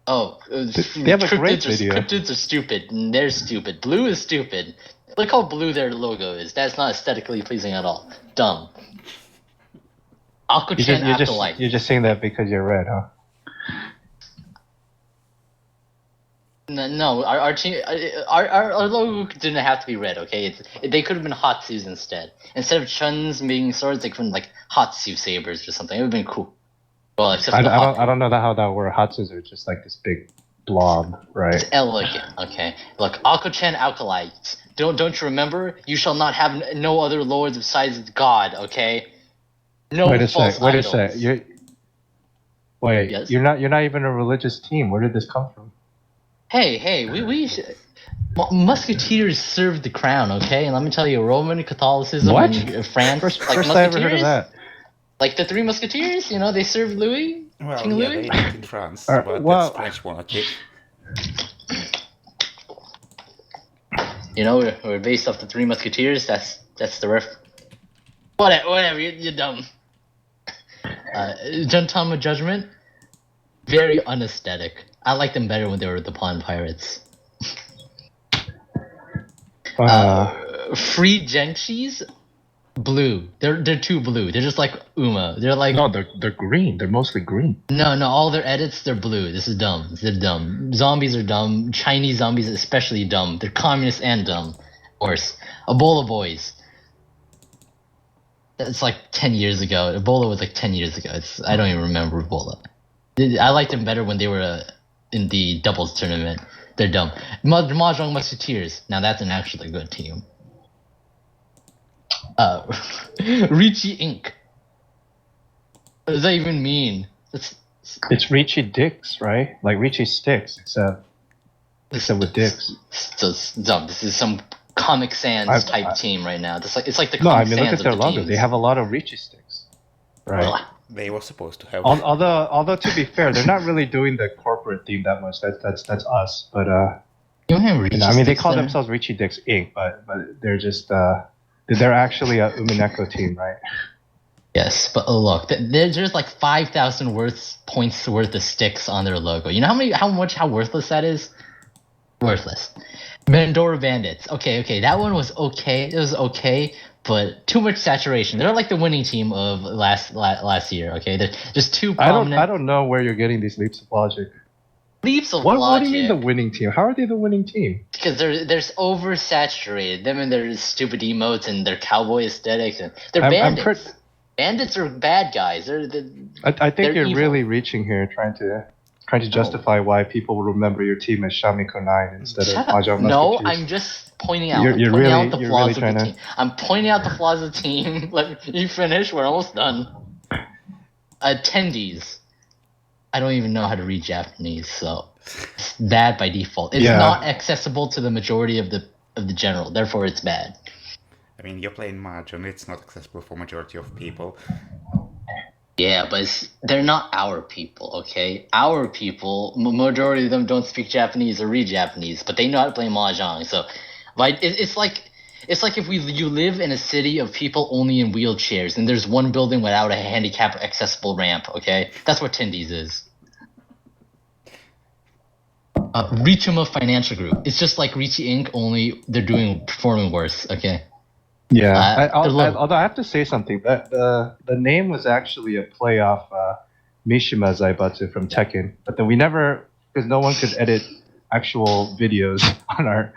Oh, They have a great video. Cryptids are stupid, and they're stupid. Blue is stupid. Look how blue their logo is. That's not aesthetically pleasing at all. Dumb. Aqua-chan Acolyte. You're just saying that because you're red, huh? No, our team, our logo didn't have to be red. Okay, they could have been Hatsus instead. Instead of Chuns being swords, they could have been like Hatsu sabers or something. It would have been cool. Well, except for I don't know how that works. Hatsus are just like this big blob, right? It's elegant. Okay, look, Aqua-chan Acolytes. Don't you remember? You shall not have no other lords besides God. Okay. No Wait a false sec. Wait a idols. sec. Yes? You're not even a religious team. Where did this come from? Hey, we should, Musketeers served the crown, okay? And let me tell you, Roman Catholicism What? in France, First like I ever heard of that. Like the Three Musketeers, you know, they served Louis, Well, King yeah, Louis. they did in France, Alright, but well- that's French monarchy. You know, we're based off the Three Musketeers. That's the ref. Whatever, you're dumb. Gentama Judgment, very unaesthetic. I liked them better when they were the Pawn Pirates. Free Genshis, blue. They're too blue. They're just like Uma. They're like No, they're green. They're mostly green. no. All their edits they're blue. This is dumb. They're dumb. Zombies are dumb. Chinese zombies especially dumb. They're communist and dumb. Worse. Ebola Boys. It's like 10 years ago. Ebola was like 10 years ago. I don't even remember Ebola. I liked them better when they were in the doubles tournament. They're dumb. Mahjong Musketeers. Now that's an actually good team. Ricci Inc. What does that even mean? It's Ricci Dicks, right? Like Ricci Sticks, except with dicks. It's dumb. This is some Comic Sans type team right now. It's like the No, Comic I mean Sans look at their of the logo. teams. They have a lot of Ricci Sticks, right? Ugh. They were supposed to have. Although to be fair, they're not really doing the corporate theme that much. That's us. But You don't have Ricci I mean, they Sticks call there? themselves Ricci Dicks Inc. But they're just they're actually a Umineko team, right? Yes, but look, there's like 5,000 points worth of sticks on their logo. You know how worthless that is? Worthless. Mandora Bandits. Okay, that one was okay. It was okay, but too much saturation. They're like the winning team of last year. Okay, they're just too prominent. I don't know where you're getting these leaps of logic. Leaps of What logic. do you mean the winning team? How are they the winning team? Because they're oversaturated. Them and their stupid emotes and their cowboy aesthetics and they're bandits. Bandits are bad guys. I think they're you're evil. really reaching here, trying to justify why people will remember your team as Shamiko 9 instead of Mahjong No, Musketeers. I'm just pointing out. You're pointing really- out the you're flaws really of the trying to- team. I'm pointing out the flaws of the team. Let me finish. We're almost done. Attendees. I don't even know how to read Japanese, so it's bad by default. It's Yeah. not accessible to the majority of the general. Therefore, it's bad. I mean, you're playing Mahjong, it's not accessible for majority of people. Yeah, but they're not our people, okay? Our people, majority of them don't speak Japanese or read Japanese, but they know how to play Mahjong. So, like, it's like It's like if you live in a city of people only in wheelchairs, and there's one building without a handicap accessible ramp. Okay, that's what Tindy's is. Reachima Financial Group. It's just like Richie Inc. Only they're performing worse. Okay. Yeah, although I have to say something, that the name was actually a play off Mishima Zaibatsu from Tekken, but then we never, because no one could edit actual videos on our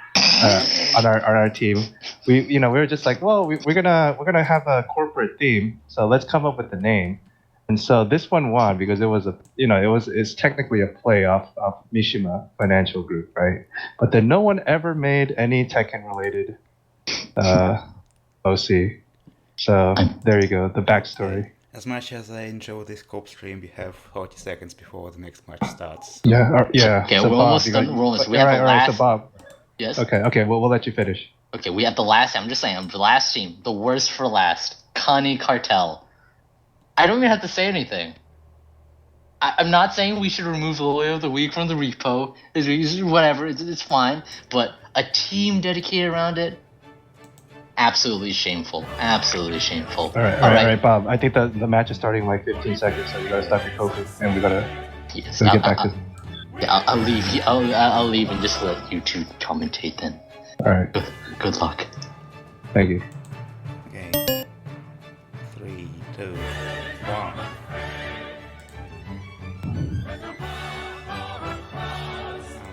team. We were just like, well, we're gonna have a corporate theme, so let's come up with the name. And so this one won because it was it's technically a play off of Mishima Financial Group, right? But then no one ever made any Tekken related OC. So there you go, the backstory. As much as I enjoy this co-op stream, we have 40 seconds before the next match starts. Yeah, yeah. Okay, so we're Bob, almost done. We're almost. We have the last. So Bob. Yes. Okay. We'll let you finish. Okay, we have the last. I'm just saying, the last team, the worst for last, Connie Cartel. I don't even have to say anything. I'm not saying we should remove the Lawyer of the Week from the repo. Whatever, it's fine. But a team dedicated around it, absolutely shameful. Absolutely shameful. All right, Bob. I think the match is starting in like 15 seconds, so you gotta stop your cooking, and we gotta get back to. Yeah, I'll leave. I'll leave and just let you two commentate then. All right. Good luck. Thank you. Okay. 3, 2, 1.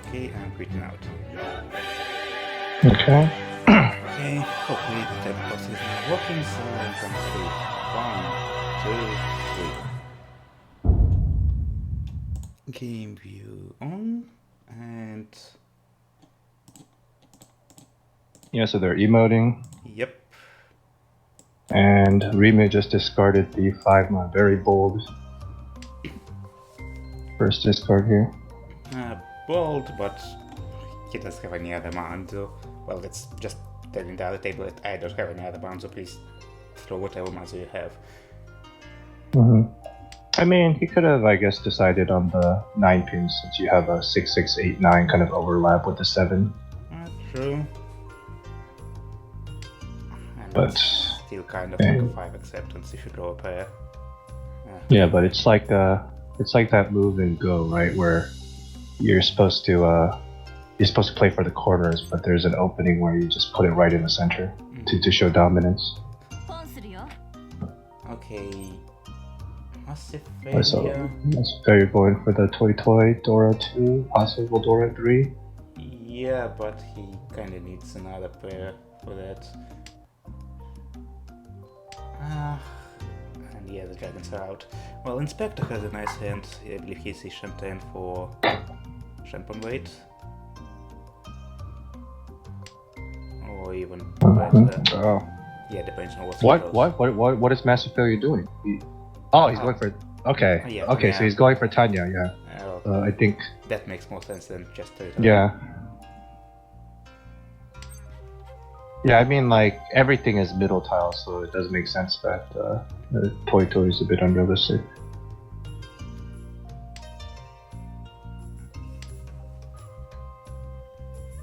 Okay, I'm quitting out. Okay. Okay, hopefully the teleport is now working, so I'm gonna do 1, 2, 3. Game view on, and Yeah, so they're emoting. yep. And Rime just discarded the 5-man. Very bold. First discard here. Bold, but he doesn't have any other Manzo. Well, that's just telling the other table that I don't have any other Manzo. Please throw whatever Manzo you have. I mean, he could have, I guess, decided on the 9 pins since you have a 6, 6, 8, 9 kind of overlap with the 7. True. And But still kind of like a 5 acceptance if you draw a pair. Yeah, but it's like that move in Go, right, where you're supposed to play for the corners, but there's an opening where you just put it right in the center to show dominance. Okay. Massive So failure. that's fair going for the Toy Dora 2, possible Dora 3. Yeah, but he kinda needs another pair for that. And yeah, the dragons are out. Well, Inspector has a nice hand. I believe he's Ishan 10 for Shampoo Weight. Or even better. Oh. Yeah, depends on what's What is Massive Failure doing? He's going for... Okay, yeah, okay, yeah. so he's going for Tanya, yeah. I think... That makes more sense than just Yeah. Yeah, I mean, like, everything is middle tile, so it does make sense that the Toy is a bit unrealistic.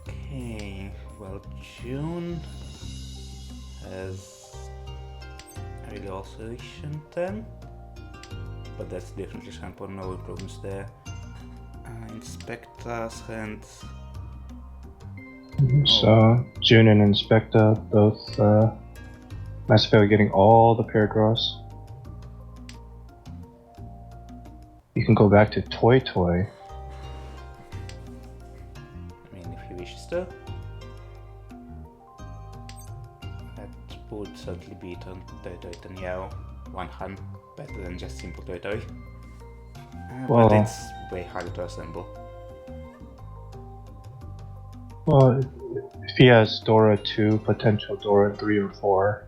Okay, well, June has really also Ishan 10, but that's definitely Shampoo, no improvements there. Inspector's hand. So, June and Inspector both Massive Failure getting all the pair draws. You can go back to Toy. I mean, if he wishes to. That would certainly beat on Toy Tanyao 100 better than just simple Toy. Well, but it's way harder to assemble. Well, if he has Dora 2, potential Dora 3 or 4,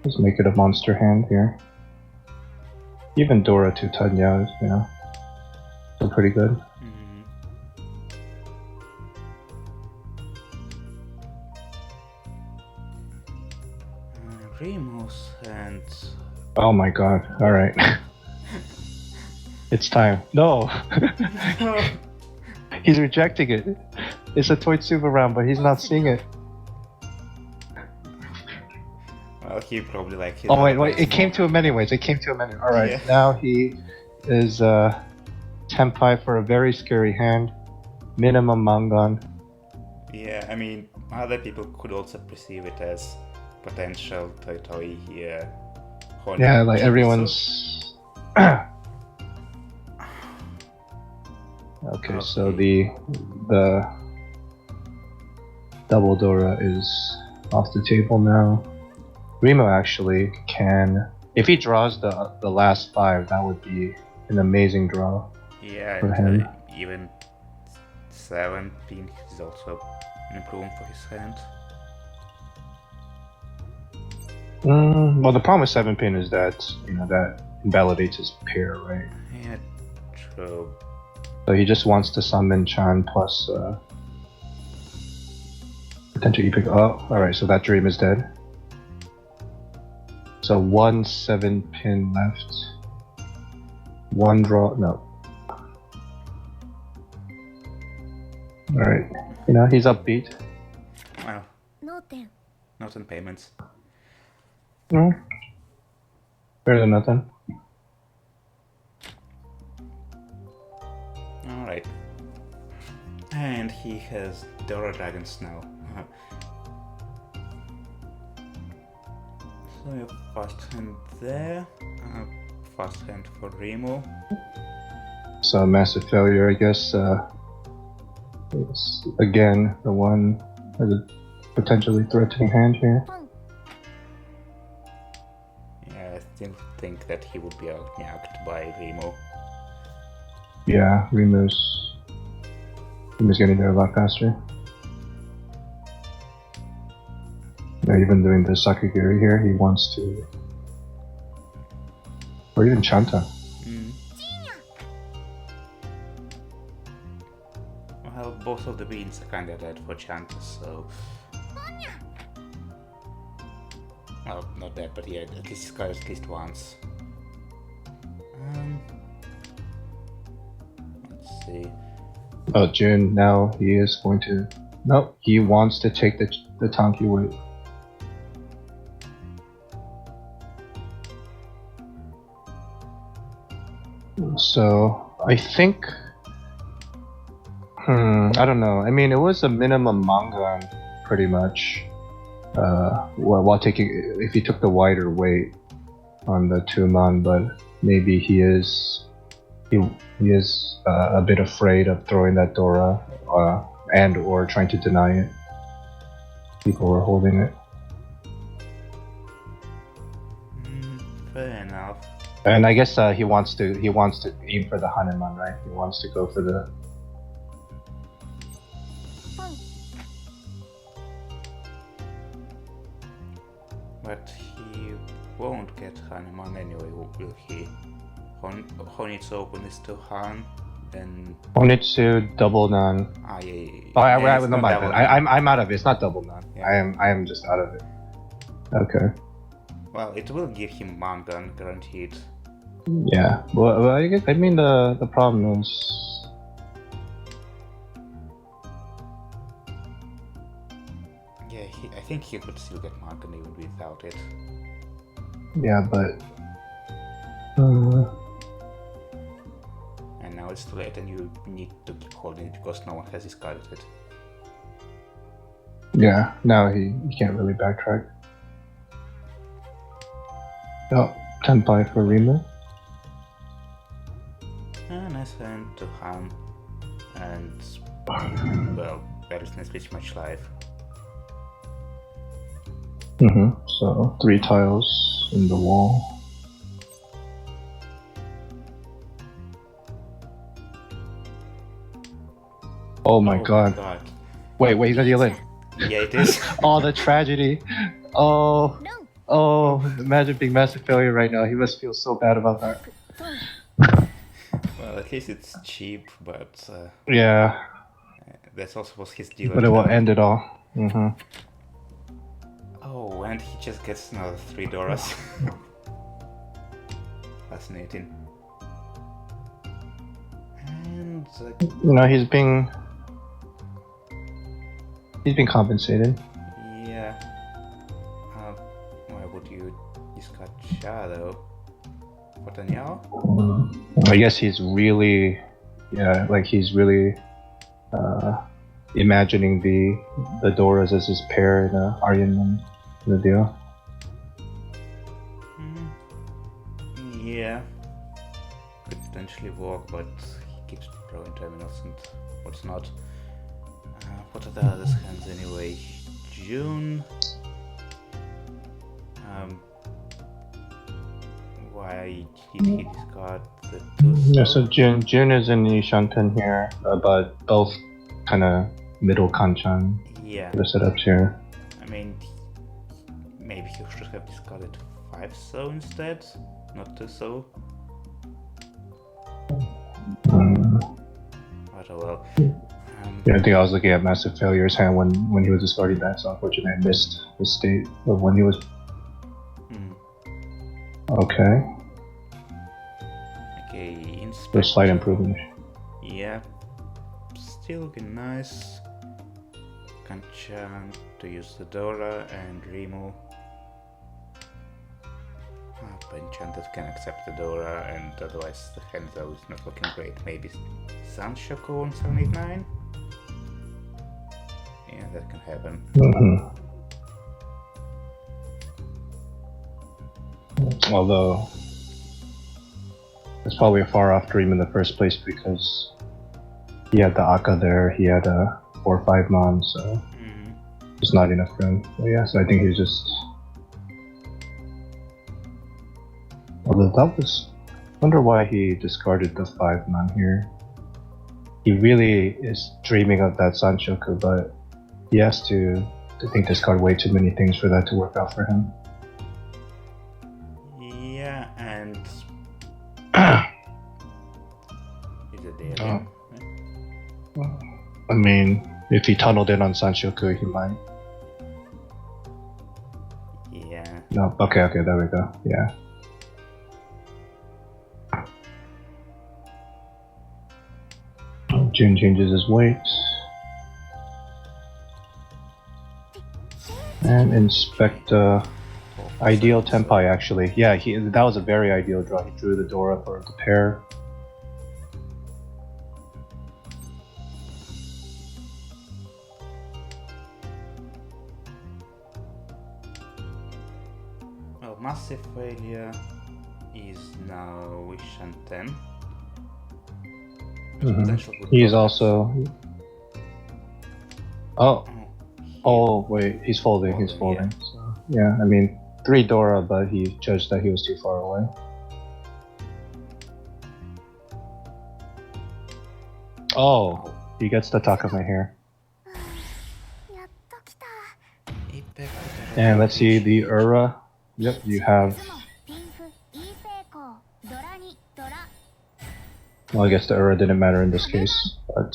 let's make it a monster hand here. Even Dora 2 Tanya is, still pretty good. Remus and... Oh my god, alright. It's time. No! He's rejecting it. It's a Toy Super round, but he's not seeing it. Well, he probably like. Oh wait! It came to him anyways. All right. Yeah. Now he is 10-5 for a very scary hand. Minimum Mangan. Yeah, I mean, other people could also perceive it as potential territory here. Yeah, like everyone's. Okay, so the double Dora is off the table now. Remo actually can, if he draws the last 5, that would be an amazing draw. Yeah, for him. Even 7 pink is also an improvement for his hand. Well, the problem with 7 pin is that that invalidates his pair, right? Yeah, true. So he just wants to summon Chan plus potential epic. Oh, all right. So that dream is dead. So 1 7 pin left. 1 draw. No. All right. He's upbeat. Well, not in payments. No. Better than nothing. Alright. And he has Dora Dragons now. So fast hand there. Fast hand for Remo. So massive failure, I guess. It's again the one with a potentially threatening hand here. Yeah, I still think that he would be outnyacked by Remo. Yeah, Remo's getting there a lot faster. Yeah, even doing the Sakagiri here, he wants to... Or even Chanta. Well, both of the beans are kinda dead for Chanta, so... Well, not dead, but yeah, at least he's got at least once. Let's see. Oh, Jun, now he is going to... Nope, he wants to take the Tanki weight. So, I think... I don't know. I mean, it was a minimum Mangan, pretty much. While taking... If he took the wider weight on the 2-man, but maybe he is a bit afraid of throwing that Dora and or trying to deny it. People were holding it. Fair enough. And I guess he wants to aim for the Hanuman, right? He wants to go for the... But he won't get Hanuman anyway, will he? Honitsu openness to Han, then... Honitsu, double nan. I'm out of it. It's not double nan. Yeah. I am just out of it. Okay. Well, it will give him Mangan, guaranteed. Yeah. Well, I mean the problem is... Yeah, I think he could still get Mangan even without it. Yeah, but... And now it's too late and you need to keep holding it because no one has discarded it. Yeah, now he can't really backtrack. Oh, 10-5 for Remo. Nice hand to Han. And... well, Barristan is pretty much live. So, 3 tiles in the wall. Oh my god. Wait, he's gonna deal in. Yeah, it is. Oh, the tragedy. Oh, imagine being massive failure right now. He must feel so bad about that. Well, at least it's cheap, but... yeah. That's also was his deal. But it will end it all. Oh, and he just gets another 3 Doras. Fascinating. And... he's being compensated. Yeah. Why would Shadow. Potential? I guess he's really, yeah, like he's really imagining the Doras as his pair in Aryan the deal. Yeah. Could potentially work, but he keeps throwing terminals and what's not. What are the others hands anyway? June. Why did he discard the two? Yeah, so June is in Nishanten here, but both kind of middle kanchan. Yeah. The setups here. I mean, maybe he should have discarded 5 so instead, not 2 so. But oh well. Yeah, I think I was looking at Massive Failure's hand when he was discarding that, so unfortunately I missed the state of when he was. Okay. Okay, inspect. There's slight improvement. Yeah. Still looking nice. Kanchan to use the Dora and Remo. Enchanted can accept the Dora, and otherwise the hand though is not looking great. Maybe Sanshoko on 789? Yeah, that can happen. Although it's probably a far off dream in the first place because he had the Akka there, he had a 4/5 Mon, so it's not enough for him. But yeah, so I think he's just. Although that was. Wonder why he discarded the 5 Mon here. He really is dreaming of that Sanshoku, but he has to, I think, discard way too many things for that to work out for him. Yeah, and is it there? I mean, if he tunneled in on Sanshoku, he might. Yeah. No, okay, there we go. Yeah. Jun changes his weight. And inspect ideal Tenpai actually. Yeah, that was a very ideal draw. He drew the Dora for the pair. Well, Massive Failure is now Wishanten. He's also. Oh wait, he's folding. He's folding. Yeah. So, yeah, I mean 3 Dora, but he judged that he was too far away. Oh, he gets the Takame here. And let's see the Ura. Yep, you have. Well, I guess the Ura didn't matter in this case, but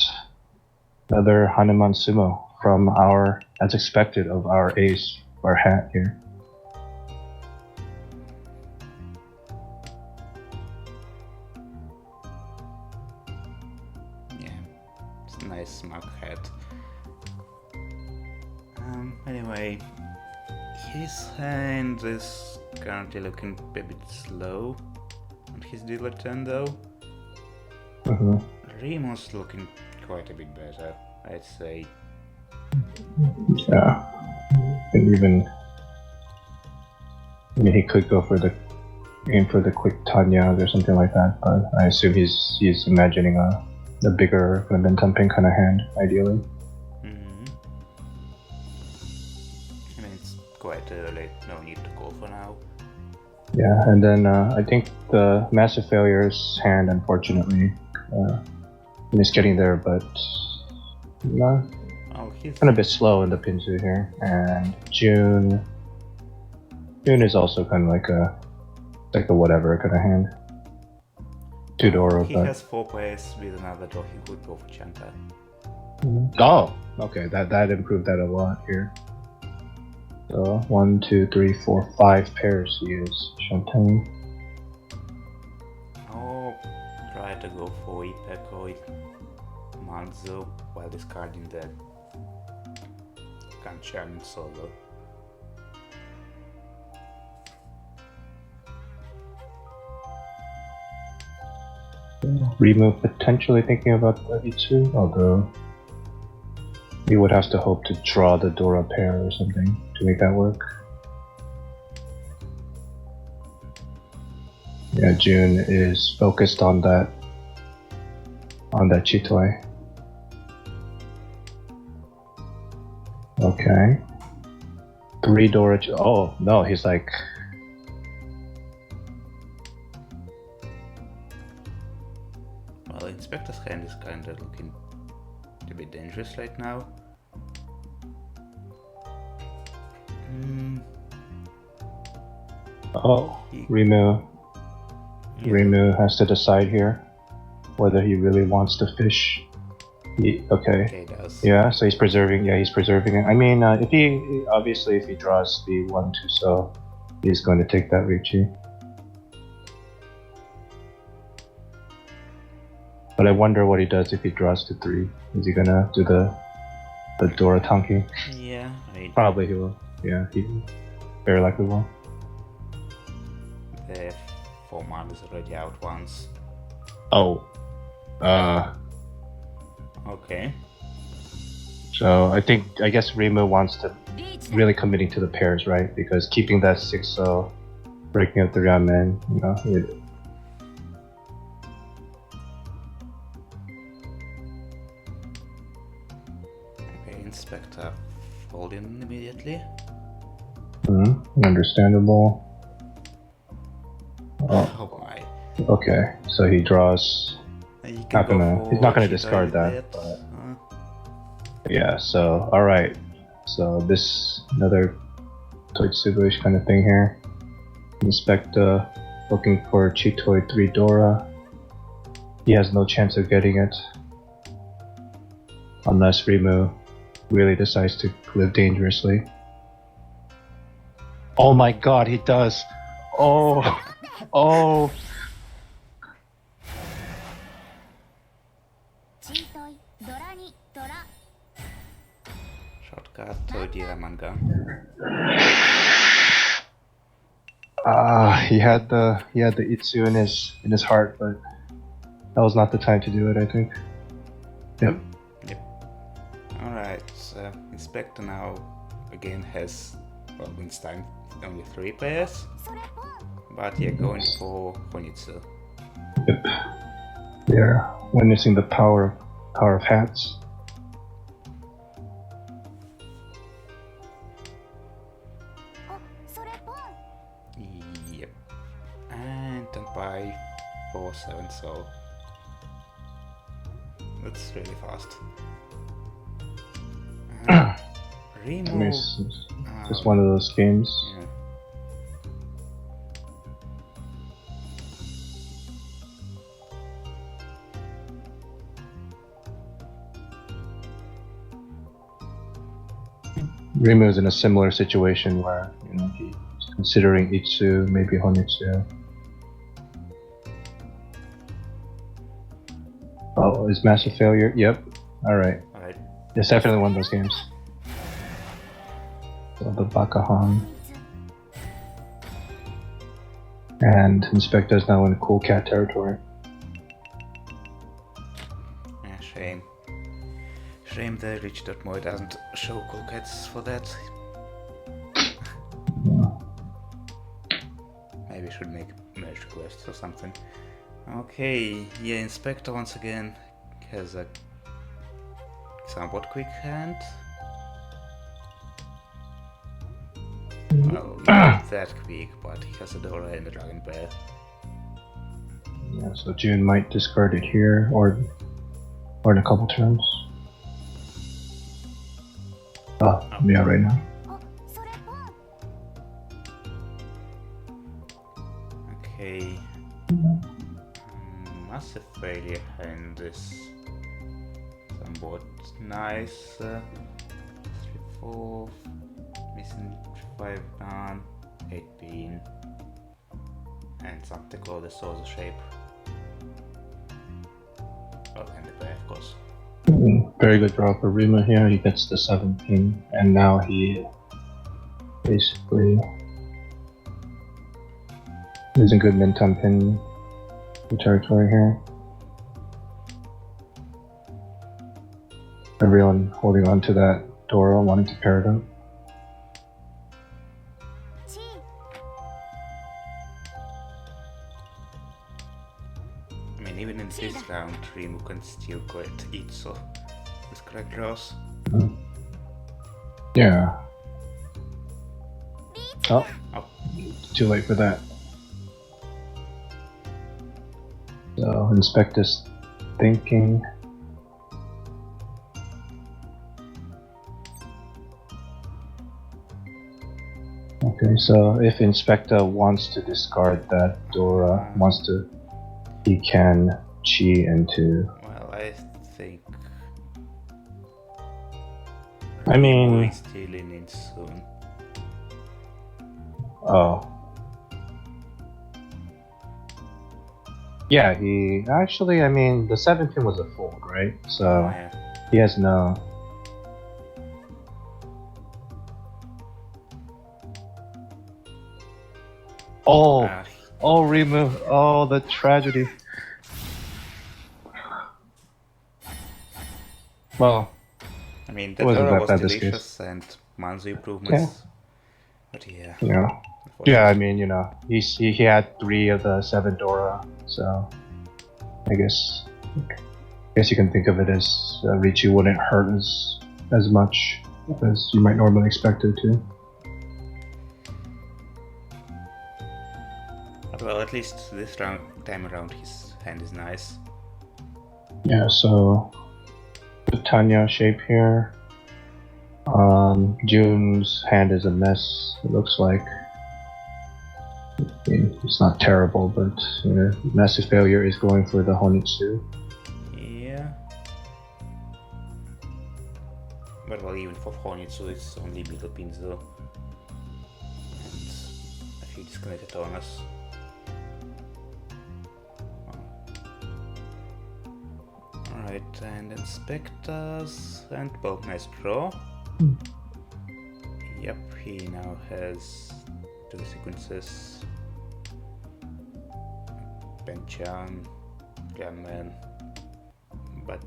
another Hanuman Sumo from our, as expected, of our ace, our hat here. Yeah, it's a nice smug hat. Anyway, his hand is currently looking a bit slow on his dealer turn though. Remo's looking quite a bit better, I'd say. Yeah, and even I mean he could go for the aim for the quick Tanya or something like that, but I assume he's imagining a bigger kind of Bentumping kind of hand, ideally. I mean it's quite early, no need to call for now. Yeah, and then I think the Massive Failure's hand, unfortunately, is getting there, but he's kind of a bit slow in the Pinzu here. And June is also kind of like a whatever kind of hand. 2 Dora, he has 4 players with another draw. He could go for Chanta. Oh, okay, that improved that a lot here. So 1, 2, 3, 4, 5 pairs he is Shantae. Oh, try to go for Ipeko Manzo while discarding the Kanchan solo. Rimu potentially thinking about E2, although he would have to hope to draw the Dora pair or something to make that work. Yeah, June is focused on that Chitoi. Okay. 3 Dora. Oh no, he's like. Well, Inspector's hand is kinda looking a bit dangerous right now. Oh, Rimu has to decide here whether he really wants to fish. Okay. Okay, does. Yeah, so he's preserving. Yeah, he's preserving it. I mean, if he draws the 1-2, so he's going to take that Ricci. But I wonder what he does if he draws to 3. Is he gonna do the Dora Tanki? Yeah, I mean, Probably he will. Yeah, he very likely will. the 4 mana is already out once. Oh. Okay. So I guess Rimu wants to really committing to the pairs, right? Because keeping that 6-0, breaking up the Ramen, you know. Okay, Inspector folding immediately. Understandable. Oh my. Okay, so he draws. He's not gonna discard that. But yeah. So all right. So this another Toitsubu-ish kind of thing here. Inspector looking for Chitoi 3 Dora. He has no chance of getting it unless Rimu really decides to live dangerously. Oh my God, he does. Oh. Shortcut to the manga. He had the Itsu in his heart, but that was not the time to do it, I think. Yep. Alright, so Inspector now again has, well, this time only 3 pairs, but you're going for Honitsu. Yep. They're witnessing the power of hats. Yep. And don't buy 4-7, so that's really fast. Rimu. It's one of those games. Yeah. Rimu is in a similar situation where he's considering Itsu, maybe Honitsu. Oh, is Massive Failure? Yep. Alright. It's definitely one of those games. So the Bakahan. And Inspector is now in Cool Cat territory. Yeah, shame. Shame the Rich.Moy doesn't show cool cats for that. Yeah. Maybe I should make merge quests or something. Okay, yeah, Inspector once again has a somewhat quick hand. Well, not that quick, but he has a Dora and a Dragon Bear. Yeah, so June might discard it here or in a couple turns. Yeah, right now. Okay. Massive failure hand is somewhat nice. 3, 4, missing 5 down, 8 bean, and something called the saucer shape. Oh, and the bear, of course. Very good draw for Rima here. He gets the 7 pin, and now he basically is in good min-time pin territory here. Everyone holding on to that Dora, wanting to pair it up. I mean, even in this round, Rimu can still go at each of his correct draws. Yeah. Oh, Oh, too late for that. So, Inspector's thinking. Okay, so if Inspector wants to discard that Dora, he can chi into. well, I think. I mean- Rimu is stealing in soon. Oh. Yeah, he actually, I mean, the 7 pin was a fold, right? So Yeah. he has no. Oh, Ah, oh, remove. Oh, the tragedy. Well, I mean, It the wasn't Dora that was bad this case. delicious and Manzu improvements. But yeah. you know. Yeah, I mean, you know, he had 3 of the 7 Dora, so I guess you can think of it as Richu wouldn't hurt as much as you might normally expect it to. Well, at least this time around his hand is nice. Yeah, so the Tanya shape here. June's hand is a mess, it looks like. I mean, it's not terrible, but Massive Failure is going for the Honitsu. Yeah. But well, even for Honitsu, it's only middle pins though. And a few disconnected on us. Alright, and inspect us, and well, nice draw. Yep, he now has 2 sequences. Benchan, Gunman, but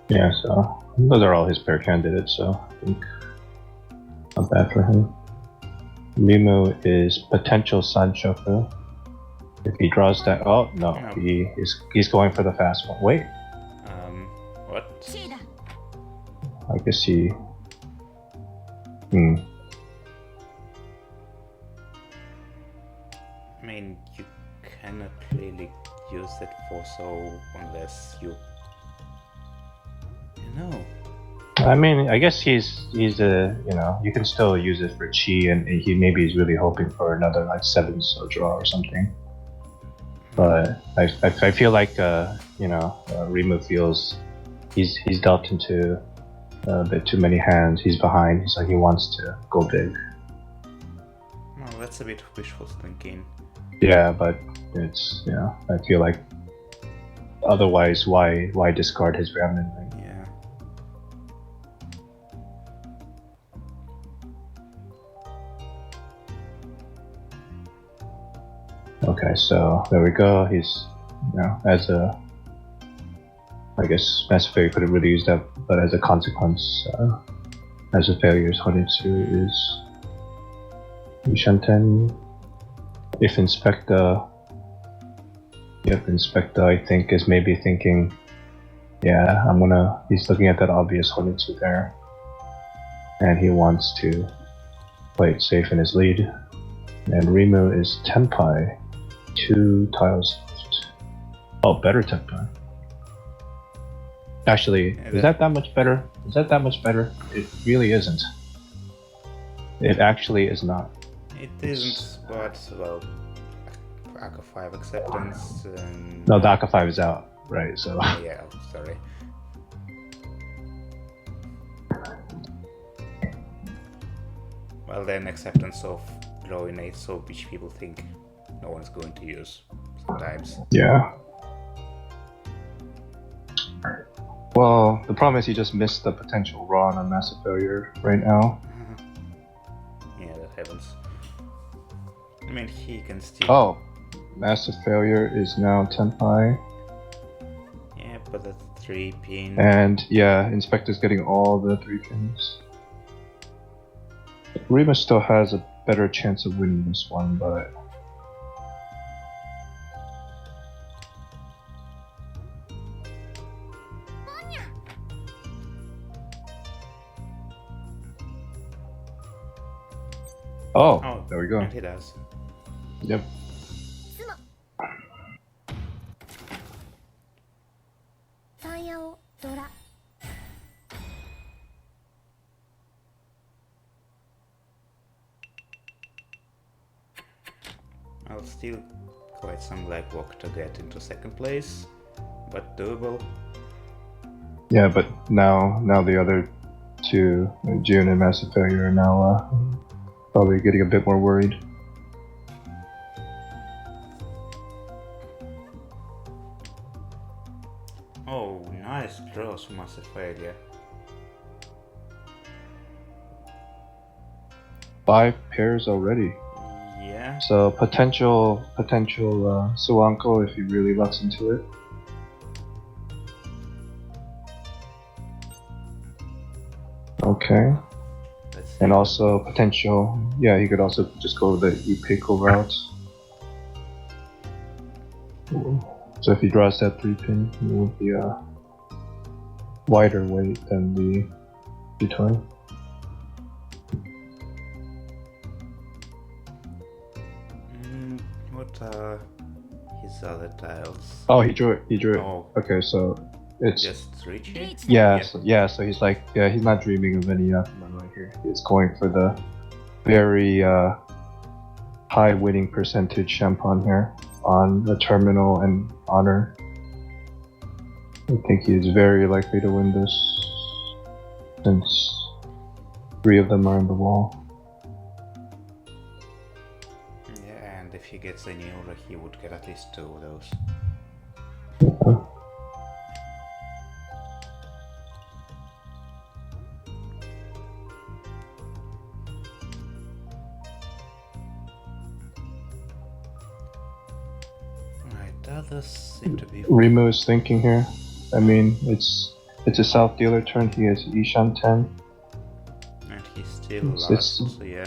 Yeah, so those are all his pair candidates, so I think not bad for him. Mimu is potential Sanchoku. If he draws that, oh no, he's going for the fast one. Wait, what? I guess he. I mean, you cannot really use that for so unless you know. I mean, I guess he's you can still use it for chi, and he maybe he's really hoping for another like 7 so draw or something. But I feel like Rimu feels he's dealt into a bit too many hands. He's behind, so he wants to go big. Well, that's a bit wishful thinking. Yeah, but it's I feel like otherwise why discard his ramen? Right? Yeah. Okay, so there we go. He's as a I guess Massive Failure couldn't really use that, but as a consequence, as a failures Honitsu is Yushanten. If Inspector I think is maybe thinking, he's looking at that obvious Honitsu there, and he wants to play it safe in his lead. And Rimu is Tenpai, 2 tiles left. Oh, better Tenpai. Actually, is that much better? Is that much better? It really isn't. It actually is not. It isn't, but well, Aka 5 acceptance. And... No, the Aka 5 is out, right? So. Yeah, sorry. Well, then acceptance of drawing 8, so which people think no one's going to use sometimes. Yeah. Well, the problem is he just missed the potential raw on a Massive Failure right now. Yeah, that happens. I mean, he can still... Oh! Massive Failure is now Tenpai. Yeah, but that 3 pin. And yeah, Inspector's getting all the 3 pins. Remus still has a better chance of winning this one, but oh, there we go. And he does. Yep. I'll still quite some legwork to get into second place, but doable. Yeah, but now the other two, June and Massive Failure, are now probably getting a bit more worried. Oh, nice draws from Massive Failure. 5 pairs already. Yeah. So potential Suanko if he really lucks into it. Okay. And also potential, yeah, he could also just go the E-Pickle route. So if he draws that 3 pin, it would be a wider weight than the D20. What are his other tiles? Oh, he drew it. Oh. Okay, so it's Just reaching? yeah. So he's like, yeah, he's not dreaming of any Yakuman right here. He's going for the very high winning percentage Champagne here on the terminal and honor. I think he is very likely to win this since 3 of them are in the wall. Yeah, and if he gets any Aura, he would get at least 2 of those. Yeah. That does seem to be. Rimu is thinking here. I mean, it's a South dealer turn. He has Ishan 10. And he's still lost, so yeah.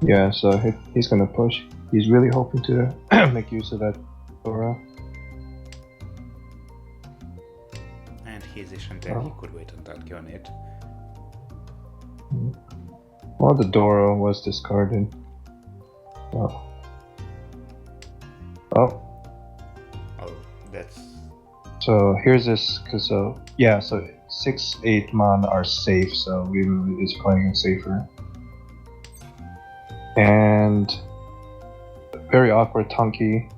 Yeah, so he's gonna push. He's really hoping to make use of that Dora. And he's Ishan 10, he could wait on Tanki on it. Well, the Dora was discarded. Oh. Oh. Oh, that's... So here's this, cause yeah, so 6-8 mon are safe, so Rimu is playing it safer. And very awkward Tanki.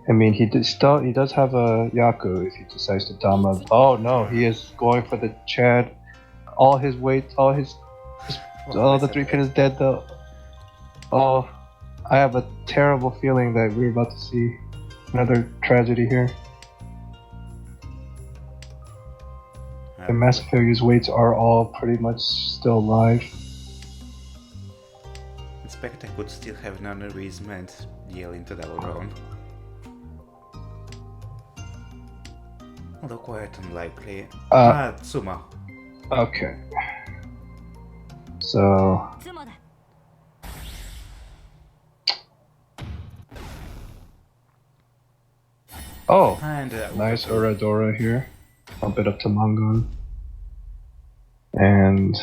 I mean, he does have a Yaku if he decides to Dama. Oh no, he is going for the Chad. All his weight, the 3 pin is dead though. Oh, I have a terrible feeling that we're about to see another tragedy here. The Massive Failure's weights are all pretty much still alive. Inspector could still have non-reason and deal into double round. Although quite unlikely. Tsuma. Okay. So... Oh! And, nice Oradora here. Bump it up to Mangon. And...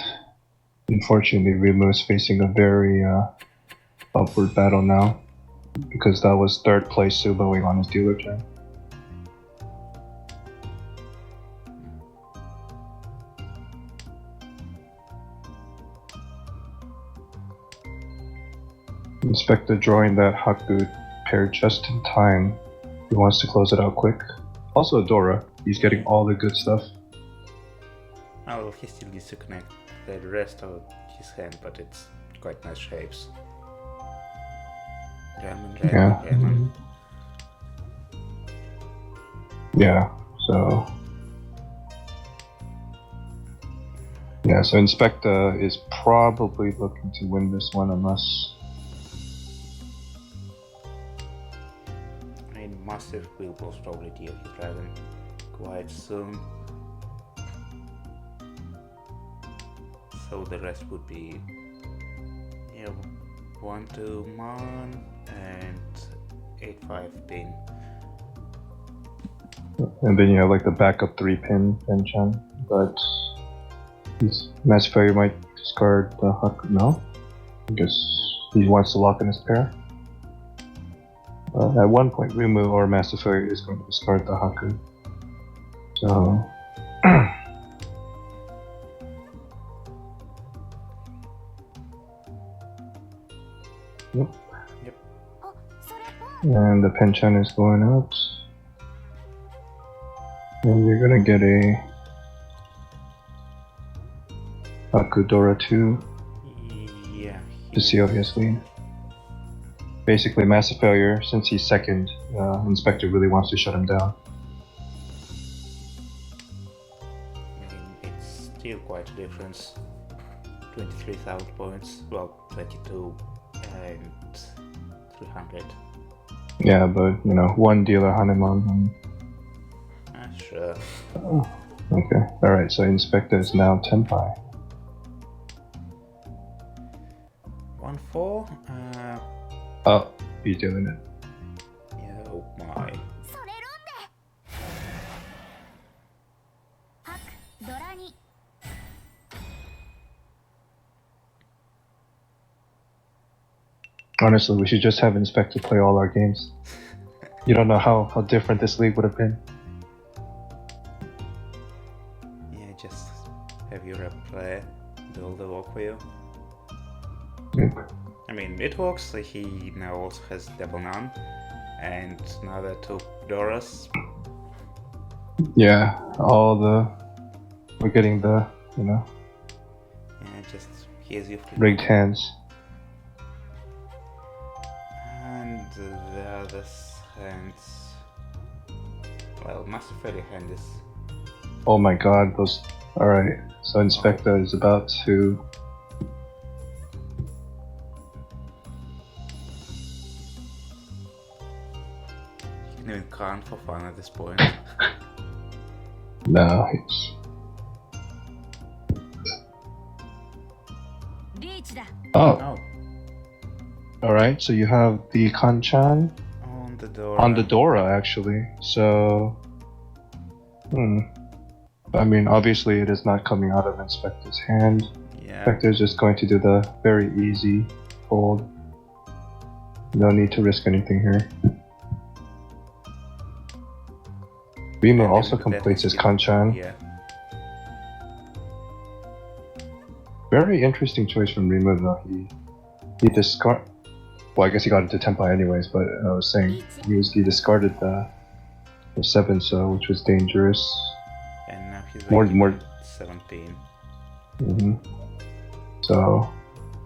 unfortunately, Rimu is facing a very upward battle now. Because that was 3rd place Suboing on his dealer turn. Inspector drawing that Haku pair just in time. He wants to close it out quick. Also Dora, he's getting all the good stuff. Oh, well, he still needs to connect the rest of his hand, but it's quite nice shapes. Diamond. Yeah, so... yeah, so Inspector is probably looking to win this one unless... I mean, Massive will most probably deal his dragon quite soon. So the rest would be 1-2 Mon and 8-5 Pin. And then you have like the backup 3-pin Benchan, but Mass Failure might discard the Huck. No? I guess he wants to lock in his pair. At one point, Rimu or Master Failure is going to discard the Haku. So. Yep. And the Penchan is going out. And you're gonna get a Akudora 2. Yeah. To see, obviously. Basically, Massive Failure, since he's second, Inspector really wants to shut him down. I mean, it's still quite a difference. 23,000 points, well, 22 and 300. Yeah, but, one dealer Hanuman. Sure. Oh, okay, alright, so Inspector is now Tenpai. 1-4? Oh, he's doing it. Yeah, oh my. Honestly, we should just have Inspector play all our games. You don't know how different this league would have been. Yeah, just have your rep player do all the work for you. Yep. I mean, it works. He now also has double none, and now there are 2 Doras. Yeah, we're getting the, Yeah, just here's your rigged hands. And the other hands. Well, Master Fairy hand is. Oh my god, those. Alright, so Inspector is about to. You can even count for fun at this point. No, he's. Oh. Alright, so you have the Kanchan On the Dora. on the Dora, actually. So. I mean, obviously it is not coming out of Inspector's hand. Yeah. Inspector is just going to do the very easy fold. No need to risk anything here. Rima also completes his Kanchan. Yeah. Very interesting choice from Rima, though. He discard. Well, I guess he got into Tenpai anyways, but I was saying he discarded the 7, so which was dangerous. And now he's More. 17. So,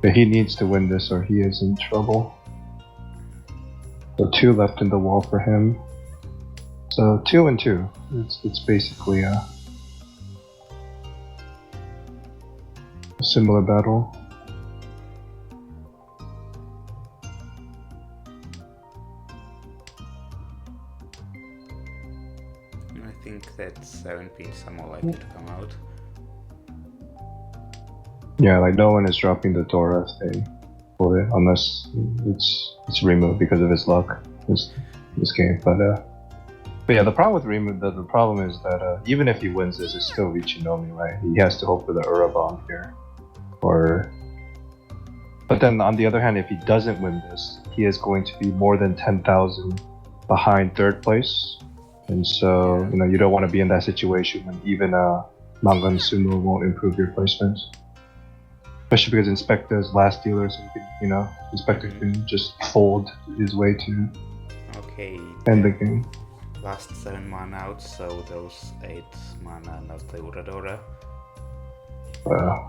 but he needs to win this, or he is in trouble. So 2 left in the wall for him. So 2 and 2. It's basically a similar battle. I think that 7 pins are more likely to come out. Yeah, like no one is dropping the Dora if they pull it, unless it's removed because of his luck this game. But yeah, the problem with Rimu, the problem is that even if he wins this, it's still Ichinomi, right? He has to hope for the Ura bomb here, But then on the other hand, if he doesn't win this, he is going to be more than 10,000 behind 3rd place, and so you don't want to be in that situation when even Mangan Sumo won't improve your placement. Especially because Inspector's last dealer, so Inspector can just fold his way to end the game. Last 7 mana out, so those 8 mana not the Uradora.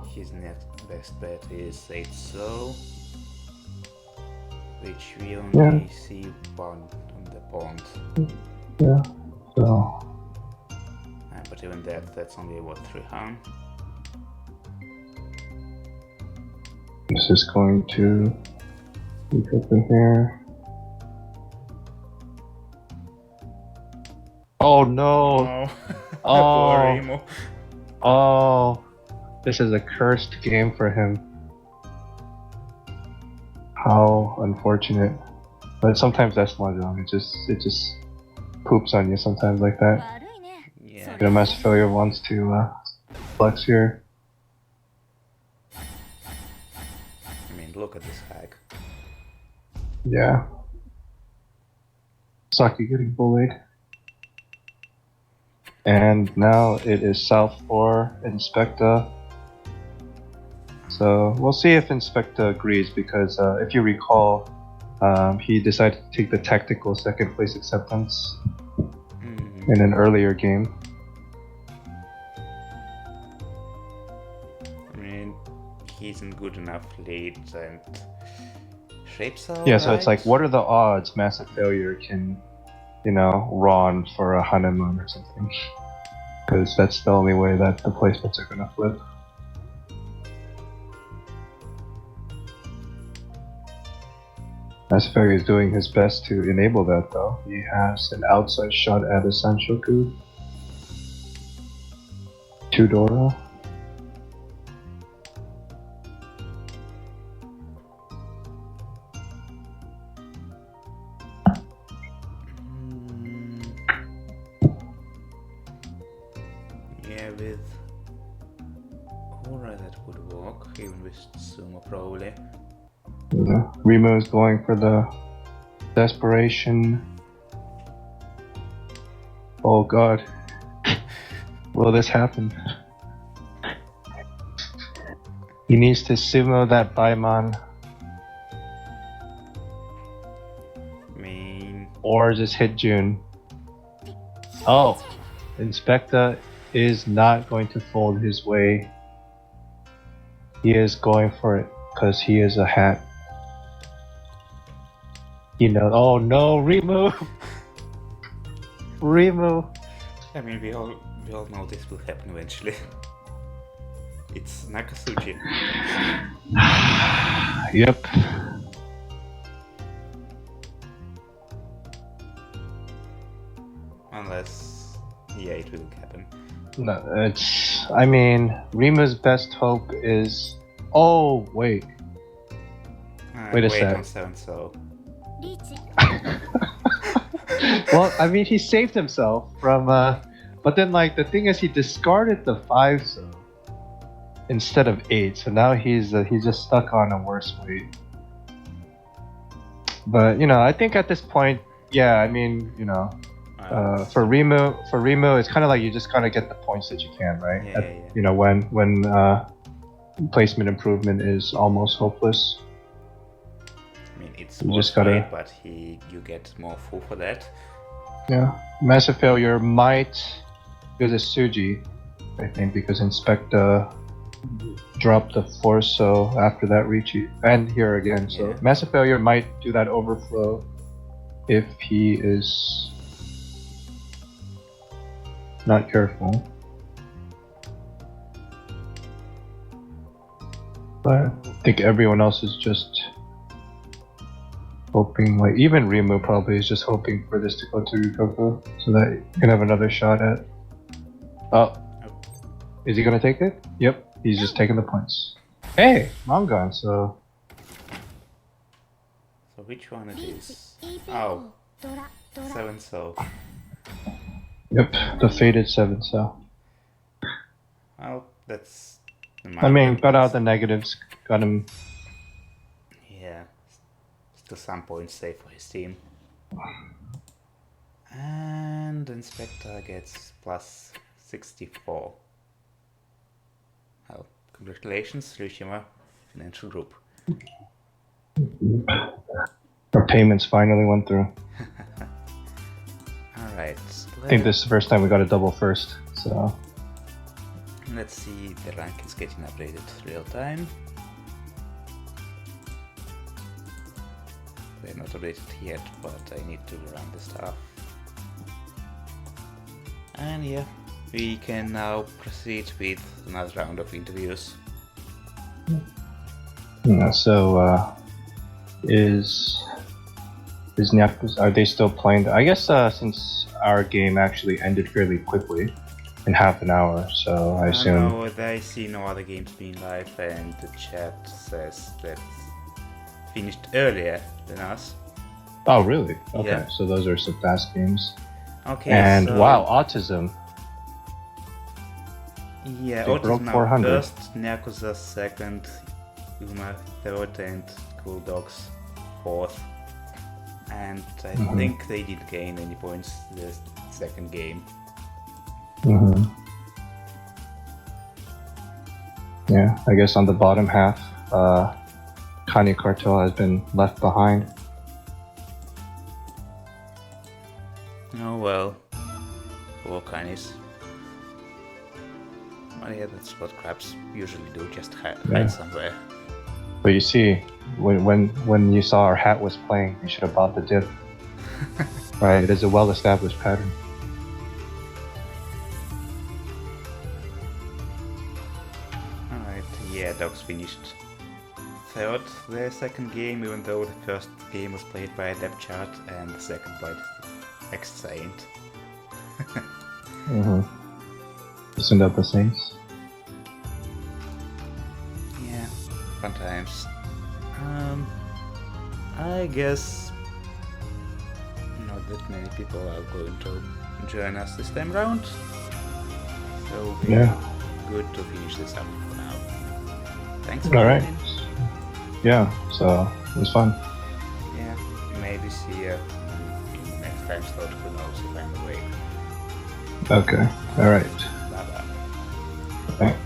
His next best bet is 8 slow, which we only see 1 on the pond. Yeah, so. But even that's only what, 3 harm? This is going to be open here. Oh no! Oh, Oh. poor Remo. Oh, this is a cursed game for him. How unfortunate. But sometimes that's Mahjong. It just poops on you sometimes like that. Yeah. The master failure wants to flex here. I mean, look at this hack. Yeah. Saki getting bullied. And now it is South 4 Inspecta. So we'll see if Inspecta agrees because if you recall, he decided to take the tactical second place acceptance in an earlier game. I mean, he's in good enough lead and shapes are Yeah, so it's right. like, what are the odds Massive Failure can, run for a honeymoon or something? Because that's the only way that the placements are gonna flip. Massive Failure is doing his best to enable that though. He has an outside shot at a Sanshoku. 2 Dora. Yeah, with Aura that would work, even with Sumo probably. Remo is going for the desperation. Oh god. Will this happen? He needs to sumo that Baimon. I mean, Or just hit June. Oh! Inspecta is not going to fold his way. He is going for it because he is a hat. Oh no, remove! Remove! I mean, we all know this will happen eventually. It's Nakasuchi. Yep. Unless, yeah, it will happen. No, I mean, Rima's best hope is... Oh, wait. Wait a sec. On 7, so... Well, I mean, he saved himself from... But then, the thing is, he discarded the 5, so... Instead of 8, so now he's just stuck on a worse weight. But, I think at this point, yeah, I mean, for Remo, it's kind of like you just gotta get the points that you can, right? Yeah. When placement improvement is almost hopeless. I mean, it's You worse just gotta- weight, but you get more full for that. Yeah, Massive Failure might use a Suji, I think, because Inspecta dropped the Force, so after that reach, and here again, so Yeah. Massive Failure might do that overflow if he is not careful. But I think everyone else is just hoping, even Remu probably is just hoping for this to go to Rikoku so that he can have another shot at... Oh. Is he gonna take it? Yep, he's just taking the points. Hey, Mangan, so... So which one it is? Oh, 7, so... Yep, the faded 7, so... Well, that's... I mean, got out the negatives, got him... Yeah, still some points saved for his team. And Inspector gets plus 64. Well, congratulations, Ryushima Financial Group. Our payments finally went through. Alright, I think this is the first time we got a double first, so... Let's see, the rank is getting updated real time. They're not updated yet, but I need to run the stuff. And yeah, we can now proceed with another round of interviews. Yeah, so, is Are they still playing? I guess since our game actually ended fairly quickly, in half an hour, so I assume. No, I see no other games being live, and the chat says that finished earlier than us. Oh, really? Okay, Yeah. so those are some fast games. Okay, And so, wow, Autism. Yeah, they broke Autism now 400. first, Nyakuza second, Uma third, and Cool Dogs fourth. And I think they didn't gain any points the second game. Mm-hmm. Yeah, I guess on the bottom half, Kanye Cartel has been left behind. Oh well, poor Kanies. Well, yeah, that's what crabs usually do, just hide somewhere. But you see, when you saw our hat was playing, you should have bought the dip. Right, it is a well-established pattern. Alright, yeah, Dogs finished third the second game, even though the first game was played by a depth chart and the second by X-Saint. Mm-hmm. Isn't that the Saints? Yeah, fun times. I guess not that many people are going to join us this time round. So Yeah. good to finish this up for now. Thanks for Alright. joining. Yeah, so it was fun. Yeah, maybe see you next time slot, who knows if I'm awake. Okay, alright. Bye bye. Thanks.